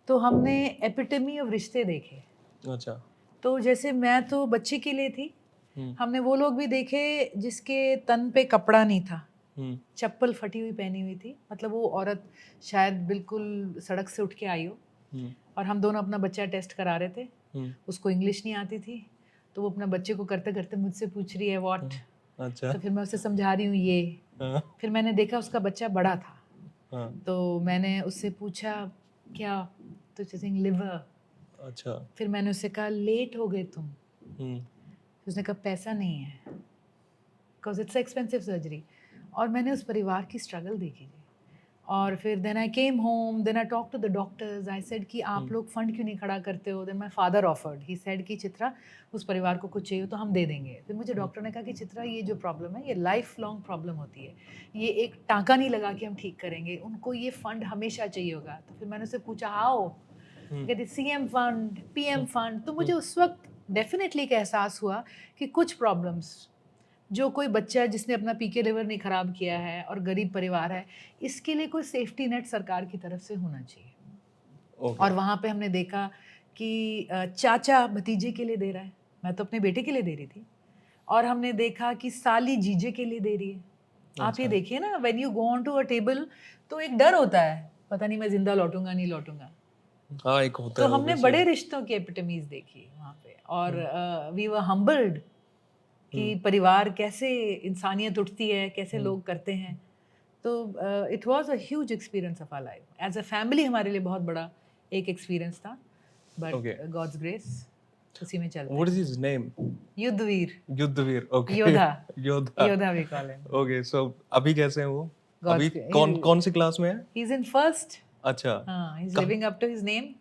तो हमने एपिटमी ऑफ रिश्ते देखे। अच्छा। तो जैसे मैं तो बच्चे के लिए थी, हमने वो लोग भी देखे जिसके तन पे कपड़ा नहीं था, चप्पल फटी हुई पहनी हुई थी, मतलब वो औरत शायद बिल्कुल सड़क से उठ के आई हो। और हम दोनों अपना बच्चा टेस्ट करा रहे थे। उसको इंग्लिश नहीं आती थी, तो वो अपना बच्चे को करते करते मुझसे पूछ रही है व्हाट। अच्छा। तो फिर मैं उसे समझा रही हूँ ये। फिर मैंने देखा उसका बच्चा बड़ा था, तो मैंने उससे पूछा क्या, तो सिंग लिवर। अच्छा। फिर मैंने उससे कहा लेट हो गए तुम। उसने कहा पैसा नहीं है। Because it's expensive surgery. और मैंने उस परिवार की स्ट्रगल देखी जी। और फिर then I came home, then I talk to the doctors, I said कि आप लोग फंड क्यों नहीं खड़ा करते हो। Then my father offered, he said कि चित्रा उस परिवार को कुछ चाहिए तो हम दे देंगे। फिर मुझे डॉक्टर ने कहा कि चित्रा ये जो प्रॉब्लम है ये लाइफ लॉन्ग प्रॉब्लम होती है, ये एक टाँका नहीं लगा के हम ठीक करेंगे, उनको ये फंड हमेशा चाहिए होगा। तो फिर मैंने उससे पूछा हाउ, कहती सीएम फंड, पीएम फंड। तो मुझे उस वक्त डेफिनेटली एक एहसास हुआ कि कुछ प्रॉब्लम्स, जो कोई बच्चा जिसने अपना पीके लिवर नहीं खराब किया है और गरीब परिवार है, इसके लिए कोई सेफ्टी नेट सरकार की तरफ से होना चाहिए। ओके। और वहाँ पे हमने देखा कि चाचा भतीजे के लिए दे रहा है, मैं तो अपने बेटे के लिए दे रही थी। और हमने देखा कि साली जीजे के लिए दे रही है। आप ये अच्छा। देखिए ना, when you go on to a table तो एक डर होता है, पता नहीं मैं जिंदा लौटूंगा नहीं लौटूंगा। हाँ, एक होता तो है हमने obviously। बड़े रिश्तों की एपिटमीज देखी वहाँ पे। और वी वर हम्बल्ड कि परिवार कैसे, इंसानियत उठती है, कैसे लोग करते हैं। तो it was a huge experience of our life as a family, हमारे लिए बहुत बड़ा एक एक्सपीरियंस था। Okay. बट गॉड्स ग्रेस उसी में चलते What is हैं। his name? Yudhvir, Yudhvir. Okay. Yodha, Yoddha. Yodha we call him. Okay, so अभी कैसे हैं वो? अभी गॉड्स, कौन सी क्लास में है? He is in first. अच्छा। हाँ, ही इज कहाँ living up to his name.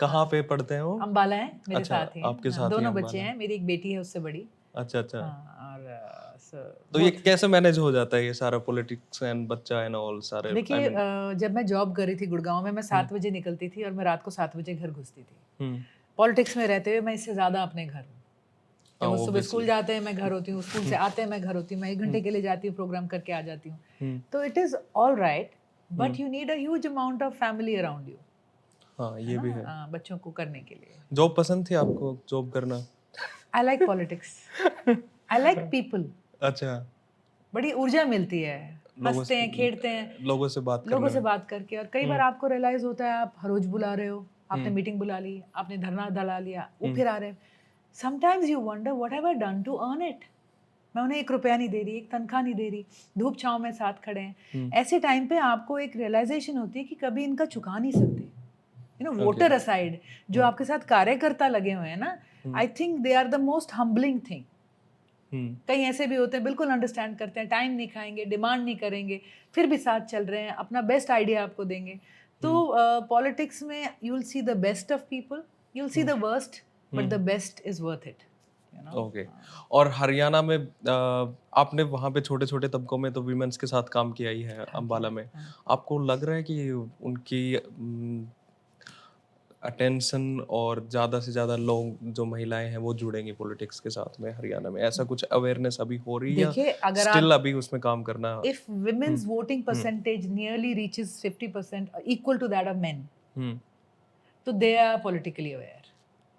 कहाँ पे पढ़ते हैं वो? अंबाला है, मेरे अच्छा, साथ ही हैं। आपके हाँ, साथ ही दोनों बच्चे अंबाला। हैं, मेरी एक बेटी है उससे बड़ी। अच्छा अच्छा। हाँ, और तो ये कैसे मैनेज हो जाता है ये सारा पॉलिटिक्स एंड बच्चा एंड ऑल सारे? I देखिए, mean, जब मैं जॉब कर रही थी गुड़गांव में, मैं 7 बजे निकलती थी और मैं रात को 7 बजे घर घुसती थी। हम्म। पॉलिटिक्स में रहते हुए मैं इससे ज़्यादा अपने घर हूँ। जब वो सुबह obviously। स्कूल जाते हैं मैं घर होती हूँ, स्कूल से आते हैं मैं घर होती हूँ, मैं 1 घंटे के लिए जाती हूँ, प्रोग्राम करके आ जाती हूँ। तो it is all right, but you need a huge amount of family around you, हाँ, है ये भी है। ना, बच्चों को करने के लिए। जॉब पसंद थी आपको, जॉब करना? I like politics, I like people. अच्छा। बड़ी ऊर्जा मिलती है, लोगों हंसते से हैं, खेलते हैं, लोगों से बात लोगों करने से में। बात करके। और कई बार आपको रियलाइज होता है आप हर रोज बुला रहे हो, आपने मीटिंग बुला ली, आपने धरना डला लिया, वो फिर आ रहे हैं। Sometimes you wonder what have I done to earn it. मैं उन्हें 1 रुपया नहीं दे रही, एक तनख्वाह नहीं दे रही, धूप छाँव में साथ खड़े हैं। ऐसे टाइम पे आपको एक रियलाइजेशन होती है कि कभी इनका चुका नहीं सकते। यू नो, वोटर असाइड, जो आपके साथ कार्यकर्ता लगे हुए हैं ना, I think they are the most humbling thing. कई ऐसे भी होते हैं बिल्कुल अंडरस्टैंड करते हैं, टाइम नहीं खाएंगे, डिमांड नहीं करेंगे, फिर भी साथ चल रहे हैं, अपना बेस्ट आइडिया आपको देंगे। तो पॉलिटिक्स में you will see the best of people, you will see the worst, but the best is worth it, you know. Okay. और हरियाणा में आपने वहाँ पे छोटे छोटे तबकों में तो विमेंस के साथ काम किया ही है अंबाला में। आपको लग रहा है कि उनकी अटेंशन और ज़्यादा से ज़्यादा लोग जो महिलाएं हैं वो जुड़ेंगी पॉलिटिक्स के साथ में हरियाणा में? ऐसा कुछ अवेयरनेस अभी हो रही है या देखिए, अगर स्टिल आप, अभी उसमें काम करना? if women's voting percentage nearly reaches 50%, equal to that of men, हम्म। तो they are politically aware.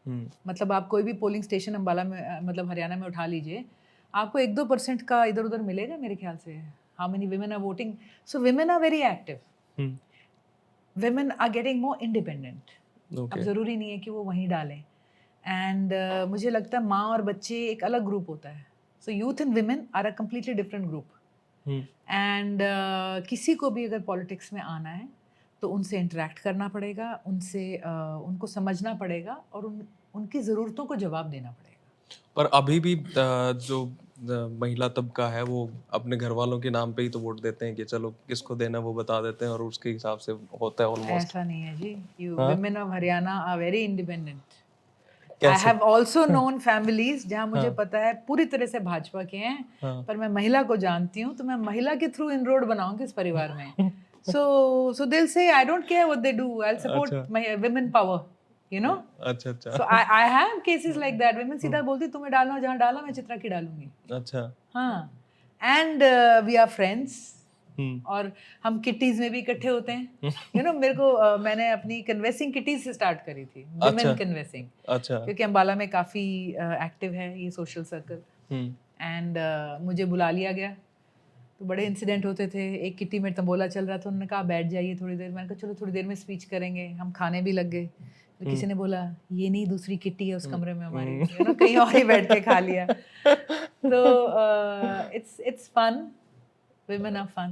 हम्म। मतलब आप कोई भी पोलिंग स्टेशन अम्बाला में, मतलब हरियाणा में उठा लीजिए, आपको 1-2% का इधर उधर मिलेगा मेरे ख्याल से। How many women are voting? So women are very active. Hmm. Women are getting more independent. अब ओके। ज़रूरी नहीं है कि वो वहीं डालें। एंड मुझे लगता है माँ और बच्चे एक अलग ग्रुप होता है। So youth and women are a completely different group. And किसी को भी अगर पॉलिटिक्स में आना है तो उनसे इंटरेक्ट करना पड़ेगा, उनसे उनको समझना पड़ेगा और उनकी ज़रूरतों को जवाब देना पड़ेगा। पर अभी भी जो महिला तबका है वो अपने घर वालों के नाम पे ही तो वोट देते हैं कि चलो किसको देना वो बता देते हैं और उसके हिसाब से होता है ऑलमोस्ट। ऐसा नहीं है जी, यू हाँ? women of Haryana are very independent. I कैसे? हैव ऑल्सो नोन फैमिलीज जहाँ मुझे हाँ। पता है पूरी तरह से भाजपा के हैं, हाँ। पर मैं महिला को जानती हूँ, तो मैं महिला के थ्रू इनरोड बनाऊंगी इस परिवार में। so they'll say I don't care what they do, I'll support अच्छा my women power, you know. अच्छा अच्छा। So I have cases like that. women सीधा बोलती तुम्हें डालना जहाँ डाला, मैं चित्रा की डालूंगी। अच्छा। हाँ, एंड वी आर फ्रेंड्स। और हम किटीज में भी इकट्ठे होते हैं, यू नो। मेरे को मैंने अपनी कन्वेंसिंग किटीज से स्टार्ट करी थी, विमेन कन्वेंसिंग, अच्छा। क्योंकि अम्बाला में काफ़ी एक्टिव है ये सोशल सर्कल। एंड मुझे बुला लिया गया, तो बड़े इंसिडेंट होते थे। एक किटी में तंबोला चल रहा था, उन्होंने कहा बैठ जाइए थोड़ी देर। मैंने कहा चलो थोड़ी देर में स्पीच करेंगे, हम खाने भी लग गए। फिर किसी ने बोला ये नहीं दूसरी किटी है उस कमरे में हमारी, यू नो, कहीं और ही बैठ के खा लिया। तो it's fun, women are fun.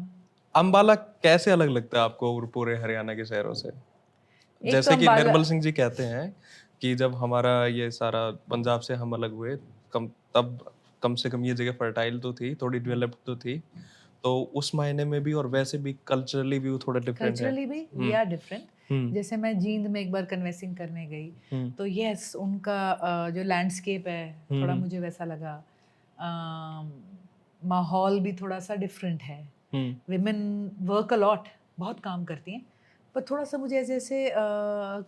Ambala कैसे अलग लगता है आपको और पूरे हरियाणा के शहरों से? एक जैसे तो कि अंबाला, निर्मल सिंह जी कहते हैं कि जब हमारा ये सारा पंजाब से हम अलग हुए तब कम से कम ये जगह फर्टाइल तो थी, थोड़ी डेवलप्ड तो थी, तो उस मायने में भी और वैसे भी कल्चरली भी वो थोड़ा डिफरेंट है। कल्चरली भी वी आर डिफरेंट। हम्म जैसे मैं जींद में एक बार कन्वेंसिंग करने गई, हम्म तो यस उनका जो लैंडस्केप है थोड़ा हम्म मुझे वैसा लगा। माहौल भी थोड़ा सा डिफरेंट है। हम्म विमेन वर्क अ लॉट, बहुत काम करती हैं, पर थोड़ा सा मुझे ऐसे ऐसे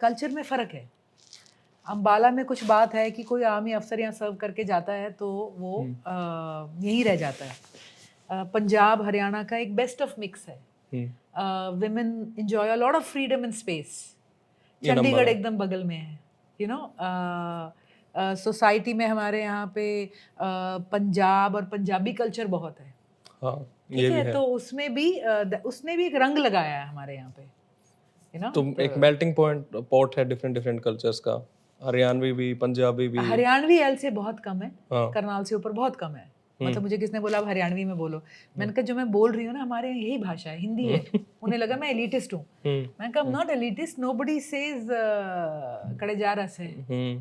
कल्चर में फ़र्क है। अम्बाला में कुछ बात है कि कोई आर्मी अफसर यहाँ सर्व करके जाता है तो वो यहीं रह जाता है। पंजाब हरियाणा का एक बेस्ट ऑफ मिक्स है। women enjoy a lot of freedom and space. In Chandigarh Ambala. एकदम बगल में है, यू नो। सोसाइटी में हमारे यहाँ पे पंजाब और पंजाबी कल्चर बहुत है, हाँ ठीक ये भी है। है। तो उसने भी एक रंग लगाया है हमारे यहाँ पे, यू नो। तो एक मेल्टिंग पॉट है डिफरेंट डिफरेंट कल्चर्स का, हरियाणवी भी, पंजाबी भी। हरियाणवी एल से बहुत कम है, हाँ करनाल से ऊपर बहुत कम है। मतलब मुझे किसने बोला अब हरियाणवी में बोलो, मैंने कहा जो मैं बोल रही हूँ ना हमारे यहाँ यही भाषा है, हिंदी है। उन्हें लगा मैं एलिटिस्ट हूँ। मैंने कहा नॉट एलिटिस्ट, नोबडी सेज कड़े जा रस है,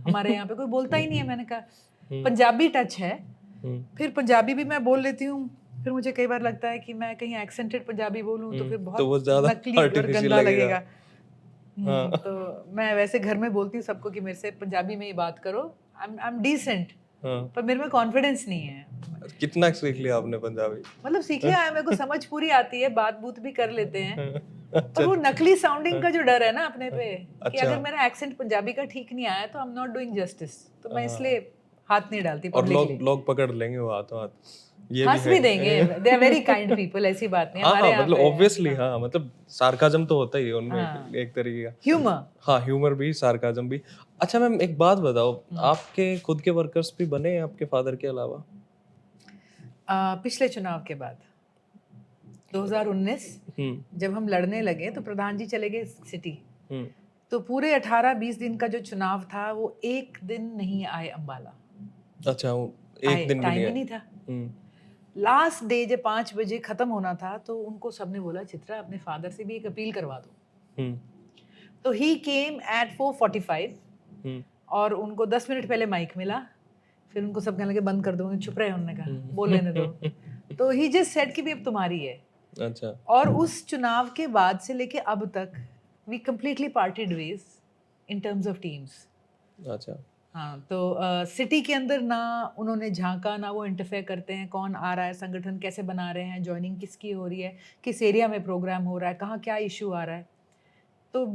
हमारे यहाँ पे कोई बोलता ही नहीं है। मैंने कहा पंजाबी टच है, फिर पंजाबी भी मैं बोल लेती हूँ, फिर मुझे कई बार लगता है कि मैं कहीं एक्सेंटेड पंजाबी बोलूँ तो फिर तो बहुत वो ज्यादा नकली और आर्टिफिशियल गंदा लगेगा। लगेगा। तो मैं वैसे घर में बोलती हूँ सबको कि मेरे से पंजाबी में ही बात करो, आई एम डिसेंट, हाँ पर मेरे में कॉन्फिडेंस नहीं है। कितना सीख लिया आपने पंजाबी? मतलब सीख लिया है, मेरे को समझ पूरी आती है, बात बूत भी कर लेते हैं, पर अच्छा वो नकली साउंडिंग का जो डर है ना अपने पे, कि अच्छा। अगर मेरा एक्सेंट पंजाबी का ठीक नहीं आया तो I am not doing justice, तो मैं इसलिए हाथ नहीं डालती और पब्लिकली। लोग पकड़ लेंगे वो हाथों हाथ, ये भी हंस है। भी देंगे, they are very kind people, ऐसी बात नहीं हाँ हमारे हाँ यहाँ मतलब पे। ऑब्वियसली हाँ मतलब सार्काज्म तो होता ही है उनमें हाँ, एक तरीके का। ह्यूमर। हाँ ह्यूमर भी, सार्काज्म भी। अच्छा मैम एक बात बताओ, आपके खुद के वर्कर्स भी बने हैं आपके फादर के अलावा? पिछले चुनाव के बाद 2019 जब हम लड़ने लगे तो प्रधान जी चले गए सिटी, तो पूरे 18-20 दिन का जो चुनाव था वो एक दिन नहीं आए अम्बाला। अच्छा वो एक दिन भी टाइम नहीं ही है। नहीं था। लास्ट डे जब 5 बजे खत्म होना था तो उनको सबने बोला चित्रा अपने फादर से भी एक अपील करवा दो। तो ही केम एट 4:45 और उनको 10 मिनट पहले माइक मिला, फिर उनको सब कहने लगे बंद कर दो, चुप रहे, उन्होंने कहा बोल लेने दो। तो ही जस्ट सेड कि भी अब तुम्हारी है। अच्छा और उस चुनाव के बाद से लेके अब तक we completely parted ways in terms of teams. अच्छा हाँ, तो सिटी के अंदर ना उन्होंने झांका, ना वो इंटरफेयर करते हैं कौन आ रहा है, संगठन कैसे बना रहे हैं, ज्वाइनिंग किसकी हो रही है, किस एरिया में प्रोग्राम हो रहा है, कहाँ क्या इशू आ रहा है। तो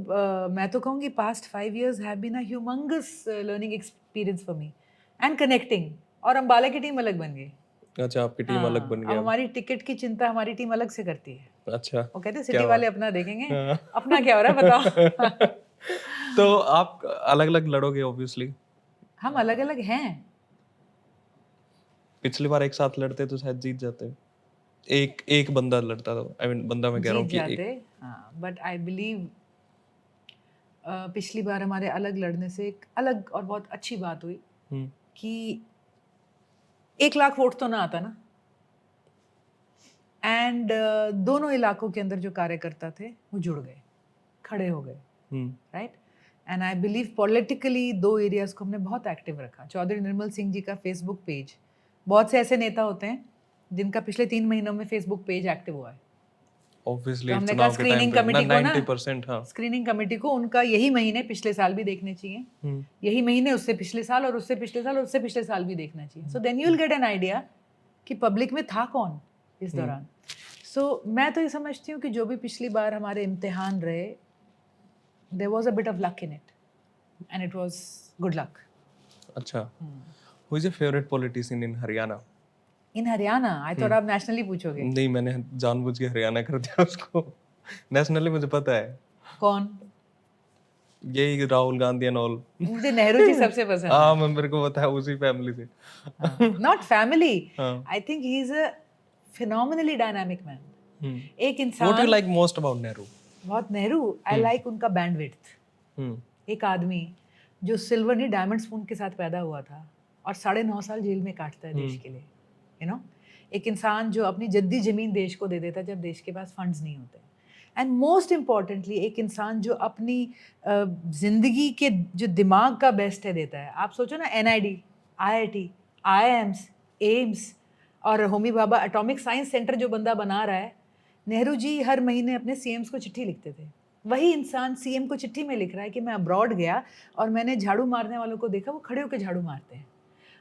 मैं तो कहूँगी past 5 years have been a humungous learning experience for me and connecting. और अम्बाला की टीम अलग बन गई। अच्छा आपकी टीम अलग बन अब गई अब। हमारी टिकट की चिंता हमारी टीम अलग से करती है। अच्छा वो कहते हैं क्या सिटी बात। वाले अपना देखेंगे, अपना क्या हो रहा है बताओ। तो आप अलग अलग लड़ोगे ऑब्वियसली। हम अलग अलग हैं, पिछली बार एक साथ लड़ते तो शायद जीत जाते। एक एक बंदा लड़ता था, आई मीन बंदा मैं कह रहा जीत हूँ कि जाते। एक। हाँ, बट आई बिलीव पिछली बार हमारे अलग लड़ने से एक अलग और बहुत अच्छी बात हुई कि 1 लाख वोट तो ना आता ना, एंड दोनों इलाकों के अंदर जो कार्यकर्ता थे वो जुड़ गए, खड़े हो गए, right. And I believe politically 2 areas को हमने बहुत एक्टिव रखा। चौधरी निर्मल सिंह जी का फेसबुक पेज, बहुत से ऐसे नेता होते हैं जिनका पिछले 3 महीनों में फेसबुक पेज एक्टिव हुआ है। ऑब्वियसली तो हमने कहा चुनाव के टाइम स्क्रीनिंग पे कमेटी को ना 90% हाँ। स्क्रीनिंग कमेटी को उनका यही महीने पिछले साल भी देखने चाहिए, यही महीने उससे पिछले साल और उससे पिछले साल और उससे पिछले साल भी देखना चाहिए। So then you will get an idea कि पब्लिक में था कौन इस दौरान। सो मैं तो ये समझती हूँ कि जो भी पिछली बार हमारे इम्तिहान रहे, there was a bit of luck in it and it was good luck. अच्छा who is your favourite politician in Haryana? In Haryana I thought आप नेशनली पूछोगे। नहीं मैंने जानबूझ के हरियाणा कर दिया उसको। नेशनली मुझे पता है, कौन? यही राहुल गांधी एंड ऑल। मुझे नेहरू जी सबसे पसंद हाँ है। मैं मेरे को पता है उसी फैमिली से। नॉट फैमिली, हाँ। I think he is a phenomenally dynamic man. एक व्हाट यू इंसान लाइक मोस्ट अबाउट नेहरू? बहुत नेहरू आई लाइक उनका बैंडविड्थ। एक आदमी जो सिल्वर नहीं डायमंड स्पून के साथ पैदा हुआ था और 9.5 साल जेल में काटता है देश के लिए, यू नो। एक इंसान जो अपनी जद्दी जमीन देश को दे देता है जब देश के पास फंड्स नहीं होते। एंड मोस्ट इम्पॉर्टेंटली एक इंसान जो अपनी जिंदगी के जो दिमाग का बेस्ट है देता है। आप सोचो ना NID, IIT, IIMs, एम्स और Homi Bhabha atomic science centre जो बंदा बना रहा है, नेहरू जी हर महीने अपने सीएम्स को चिट्ठी लिखते थे। वही इंसान सीएम को चिट्ठी में लिख रहा है कि मैं अब्रॉड गया और मैंने झाड़ू मारने वालों को देखा, वो खड़े होकर झाड़ू मारते हैं।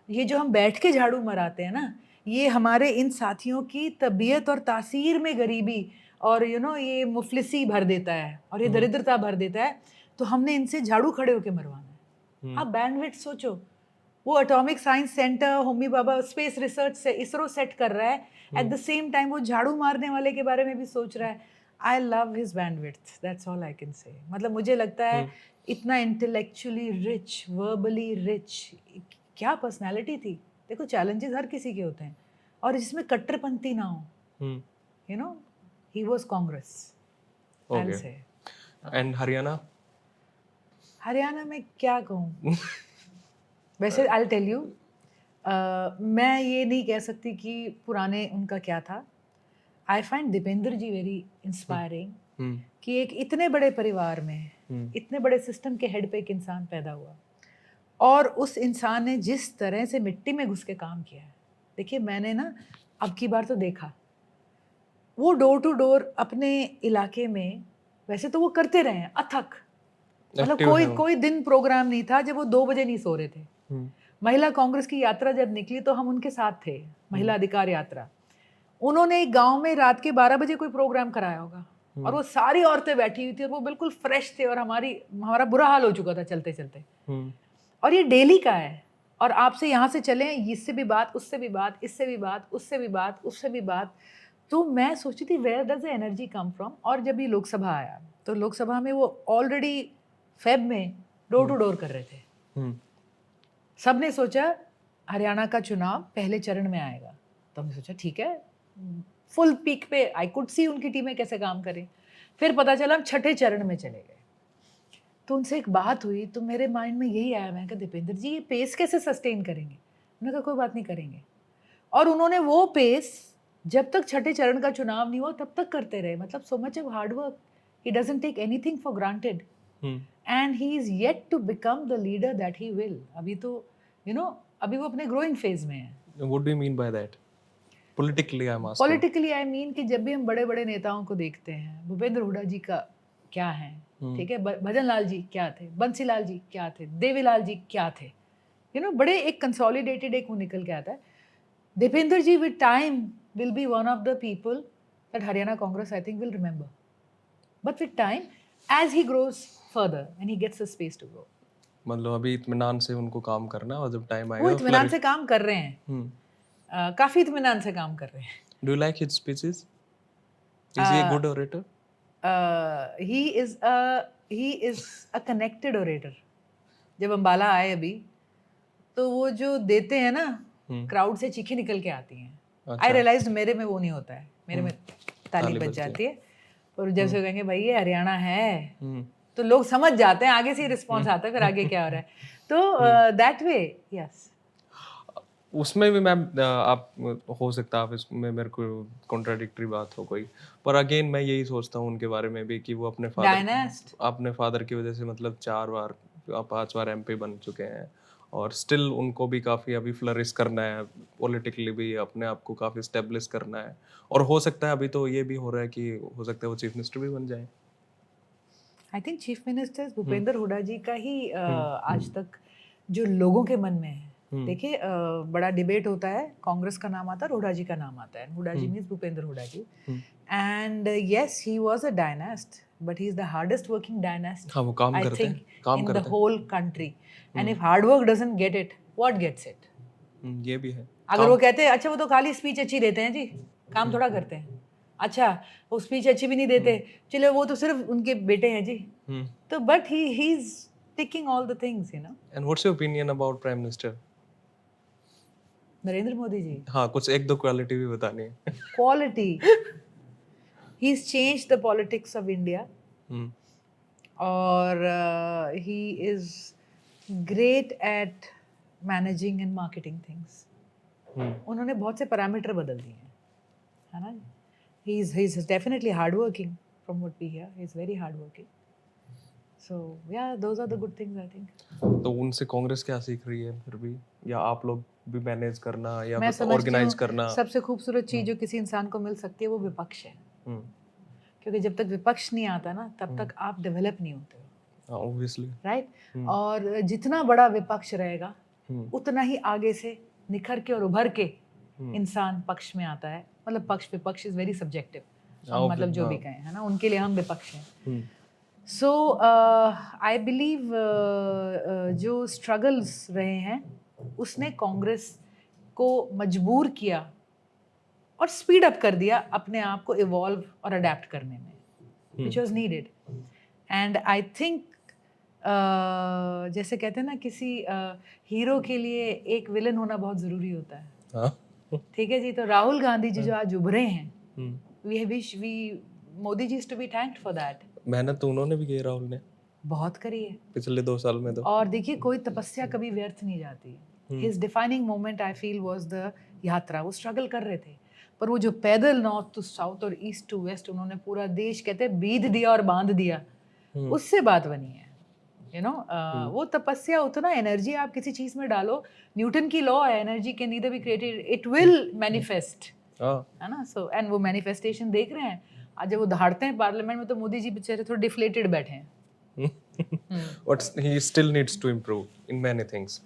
ये जो हम बैठ के झाड़ू मराते हैं ना, ये हमारे इन साथियों की तबीयत और तासीर में गरीबी और ये मुफलिसी भर देता है और ये दरिद्रता भर देता है। तो हमने इनसे झाड़ू खड़े होकर मरवाना है। आप बैंडविड्थ सोचो, वो atomic science centre, Homi Bhabha space research से इसरो सेट कर रहा है, एट द सेम टाइम वो झाड़ू मारने वाले के बारे में भी सोच रहा है। I love his bandwidth, that's all I can say. मतलब मुझे लगता है इतना इंटेलेक्चुअली रिच, वर्बली रिच, क्या पर्सनालिटी थी। देखो चैलेंजेस हर किसी के होते हैं और जिसमें कट्टरपंथी ना हो, you know, he was Congress, I will say. And Haryana? Haryana में क्या कहूँ, वैसे आई विल टेल यू, मैं ये नहीं कह सकती कि पुराने उनका क्या था। I find Dipendra ji very inspiring कि एक इतने बड़े परिवार में, इतने बड़े सिस्टम के हेड पे एक इंसान पैदा हुआ और उस इंसान ने जिस तरह से मिट्टी में घुस के काम किया है। देखिए मैंने ना अब की बार तो देखा, वो डोर टू डोर अपने इलाके में, वैसे तो वो करते रहे हैं अथक, मतलब कोई दिन प्रोग्राम नहीं था जब वो 2 बजे नहीं सो रहे थे। महिला कांग्रेस की यात्रा जब निकली तो हम उनके साथ थे, महिला अधिकार यात्रा। उन्होंने एक गांव में रात के 12 बजे कोई प्रोग्राम कराया होगा और वो सारी औरतें बैठी हुई थी और वो बिल्कुल फ्रेश थे और हमारा बुरा हाल हो चुका था चलते चलते। और ये डेली का है और आपसे यहाँ से चले, इससे भी बात, उससे भी बात, इससे भी बात, उससे भी बात, उससे भी बात। तो मैं सोची थी where does the energy come from. और जब ये लोकसभा आया तो लोकसभा में वो ऑलरेडी फेब में डोर टू डोर कर रहे थे। सबने सोचा हरियाणा का चुनाव पहले चरण में आएगा, तो हमने सोचा ठीक है, फुल पीक पे आई कुड सी उनकी टीमें कैसे काम करें। फिर पता चला हम छठे चरण में चले गए। तो उनसे एक बात हुई तो मेरे माइंड में यही आया, मैं कहा दीपेंद्र जी ये पेस कैसे सस्टेन करेंगे। उन्होंने कहा कोई बात नहीं करेंगे। और उन्होंने वो पेस जब तक छठे चरण का चुनाव नहीं हुआ तब तक करते रहे। मतलब so much of hard work, he doesn't take anything for granted and he is yet to become the leader that he will. अभी तो अभी वो अपने ग्रोइंग फेज में है। What do you mean by that? Politically, I'm asking. Politically I mean कि जब भी हम बड़े बड़े नेताओं को देखते हैं, भूपेंद्र हुड्डा जी का क्या है, ठीक है, भजन लाल जी क्या थे, बंसी लाल जी क्या थे, देवीलाल जी क्या थे, बड़े एक कंसोलिडेटेड एक वो निकल के आता है। Deepender ji with time will be one of the people that Haryana Congress I think will remember, but with time as he grows further and he gets the space to grow. मतलब अभी इत्मीनान से उनको काम करना है और जब टाइम वो आएगा इत्मीनान से काम कर रहे हैं, काफी इत्मीनान से काम कर रहे हैं। Do you like his speeches? Is he a good orator? He is a connected orator. जब अम्बाला आए अभी तो वो जो देते हैं ना, क्राउड से चीखें निकल के आती हैं। आई रियलाइज्ड मेरे में वो नहीं होता है, मेरे में ताली बज जाती है। और जैसे कहेंगे भाई ये हरियाणा है, तो लोग समझ जाते हैं, आगे से ही रिस्पॉन्स आता है फिर आगे क्या हो रहा है। तो दैट वे यस। उसमें भी मैम आप हो सकता है आप इसमें मेरे को कॉन्ट्राडिक्टरी बात हो कोई, पर अगेन मैं यही सोचता हूँ उनके बारे में भी कि वो अपने फादर की वजह से मतलब 4 बार 5 बार एमपी बन चुके हैं और स्टिल उनको भी काफ़ी अभी फ्लरिश करना है पॉलिटिकली भी, अपने आप को काफ़ी स्टेब्लिश करना है। और हो सकता है अभी तो ये भी हो रहा है कि हो सकता है वो चीफ मिनिस्टर भी बन जाए। I think chief minister Bhupinder Hooda ji का ही आज तक जो लोगों के मन में है। देखिए बड़ा डिबेट होता है, कांग्रेस का नाम आता है, हुड्डा जी का नाम आता है। Hooda ji means Bhupinder Hooda ji. And yes he was a dynast, but he is the hardest working dynast हाँ, वो काम करते हैं, काम इन द करते हैं। Whole country. And if hard work doesn't get it, what gets it? ये भी है। अगर वो कहते हैं अच्छा वो तो खाली स्पीच अच्छी देते हैं जी, काम थोड़ा करते हैं, अच्छा वो स्पीच अच्छी भी नहीं देते, चलो वो तो सिर्फ उनके बेटे हैं जी। तो but he is ticking all the things, you know. And what's your opinion about prime minister? Narendra Modi ji, हाँ, कुछ 1-2 क्वालिटी भी बतानी है। Quality, he is changed the politics of India और he is great at managing and marketing things. उन्होंने बहुत से parameter बदल दिए हैं, है ना। he is definitely hardworking from what we hear. He is very hardworking. So yeah, those are the good things I think. तो उनसे कांग्रेस क्या सीख रही है फिर भी या आप लोग भी मैनेज करना या मैं समझती ऑर्गेनाइज हूँ करना? सबसे खूबसूरत चीज़ जो किसी इंसान को मिल सकती है वो विपक्ष है, हम्म, क्योंकि जब तक विपक्ष नहीं आता ना तब तक आप डेवलप नहीं होते हो, हाँ ऑब्वियसली। राइट? और जितना बड़ा विपक्ष रहेगा हम्म, उतना ही आगे से निखर के और उभर के हम्म, इंसान पक्ष में आता है। मतलब पक्ष विपक्ष इज वेरी सब्जेक्टिव, हाँ हम मतलब obvious, जो भी हाँ। कहें, है ना, उनके लिए हम विपक्ष हैं। हम्म, सो आई बिलीव जो स्ट्रगल्स रहे हैं उसने कांग्रेस को मजबूर किया और स्पीड अप कर दिया अपने आप को इवॉल्व और अडेप्ट करने में, which was needed. And I think जैसे कहते हैं ना, किसी हीरो के लिए एक विलन होना बहुत ज़रूरी होता है, हाँ। ठीक है जी। तो राहुल गांधी जी जो आज उभरे हैं, hmm, we wish we Modi ji to be thanked for that. मेहनत तो उन्होंने भी की, राहुल ने, बहुत करी है। पिछले 2 साल में तो। और देखिए कोई तपस्या कभी व्यर्थ नहीं जाती। His defining moment I feel was the यात्रा। वो स्ट्रगल कर रहे थे, पर वो जो पैदल नॉर्थ टू साउथ और ईस्ट टू वेस्ट उन्होंने पूरा देश कहते हैं बीध दिया और बांध दिया, उससे बात बनी है। यू नो वो तपस्या, उतना एनर्जी आप किसी चीज में डालो, न्यूटन की लॉ है, energy can neither be created, it will manifest, हाँ। है ना। सो एंड वो मैनिफेस्टेशन देख रहे हैं आज जब वो दहाड़ते हैं पार्लियामेंट में, तो मोदी जी बेचारे थोड़े डिफ्लेटेड बैठे हैं। But he still needs to improve in many things.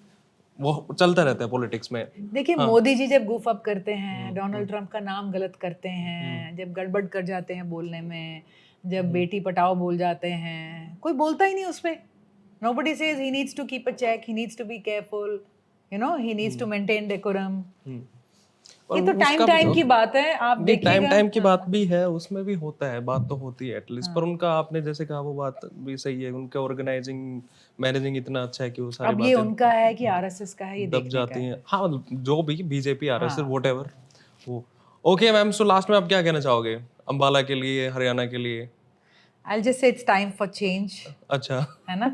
वो चलता रहता है पॉलिटिक्स में। देखिए मोदी जी जब गुफ अप करते हैं, डोनाल्ड ट्रंप का नाम गलत करते हैं, जब गड़बड़ कर जाते हैं बोलने में, जब बेटी पटाओ बोल जाते हैं, कोई बोलता ही नहीं उस पे। Nobody says he needs to keep a check, he needs to be careful, you know, he needs to maintain decorum. ये तो टाइम टाइम की बात है, आप नहीं, टाइम देखिएगा। टाइम की बात भी है, उसमें भी होता है, बात तो होती है एटलीस्ट। पर उनका आपने जैसे कहा वो बात भी सही है, उनका ऑर्गेनाइजिंग मैनेजिंग इतना अच्छा है कि वो सारी अब ये बातें उनका है कि आरएसएस का है, ये दब देखने का जाती है। हैं। हाँ मतलब जो भी बीजेपी आरएसएस हाँ। व्हाटएवर वो। ओके मैम, सो लास्ट में आप क्या कहना चाहोगे अंबाला के लिए, हरियाणा के लिए? I'll just say it's time for change, अच्छा। है ना,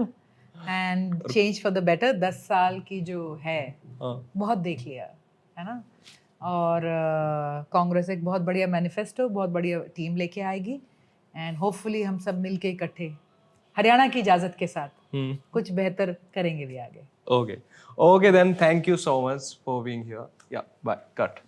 and change for the better. 10 साल की जो है हाँ। बहुत देख लिया, है ना। और कांग्रेस एक बहुत बढ़िया मैनिफेस्टो, बहुत बढ़िया टीम लेके आएगी, एंड होपफुली हम सब मिलके इकट्ठे हरियाणा की इजाजत के साथ कुछ बेहतर करेंगे भी आगे। Okay okay then, thank you so much for being here. Yeah bye, cut.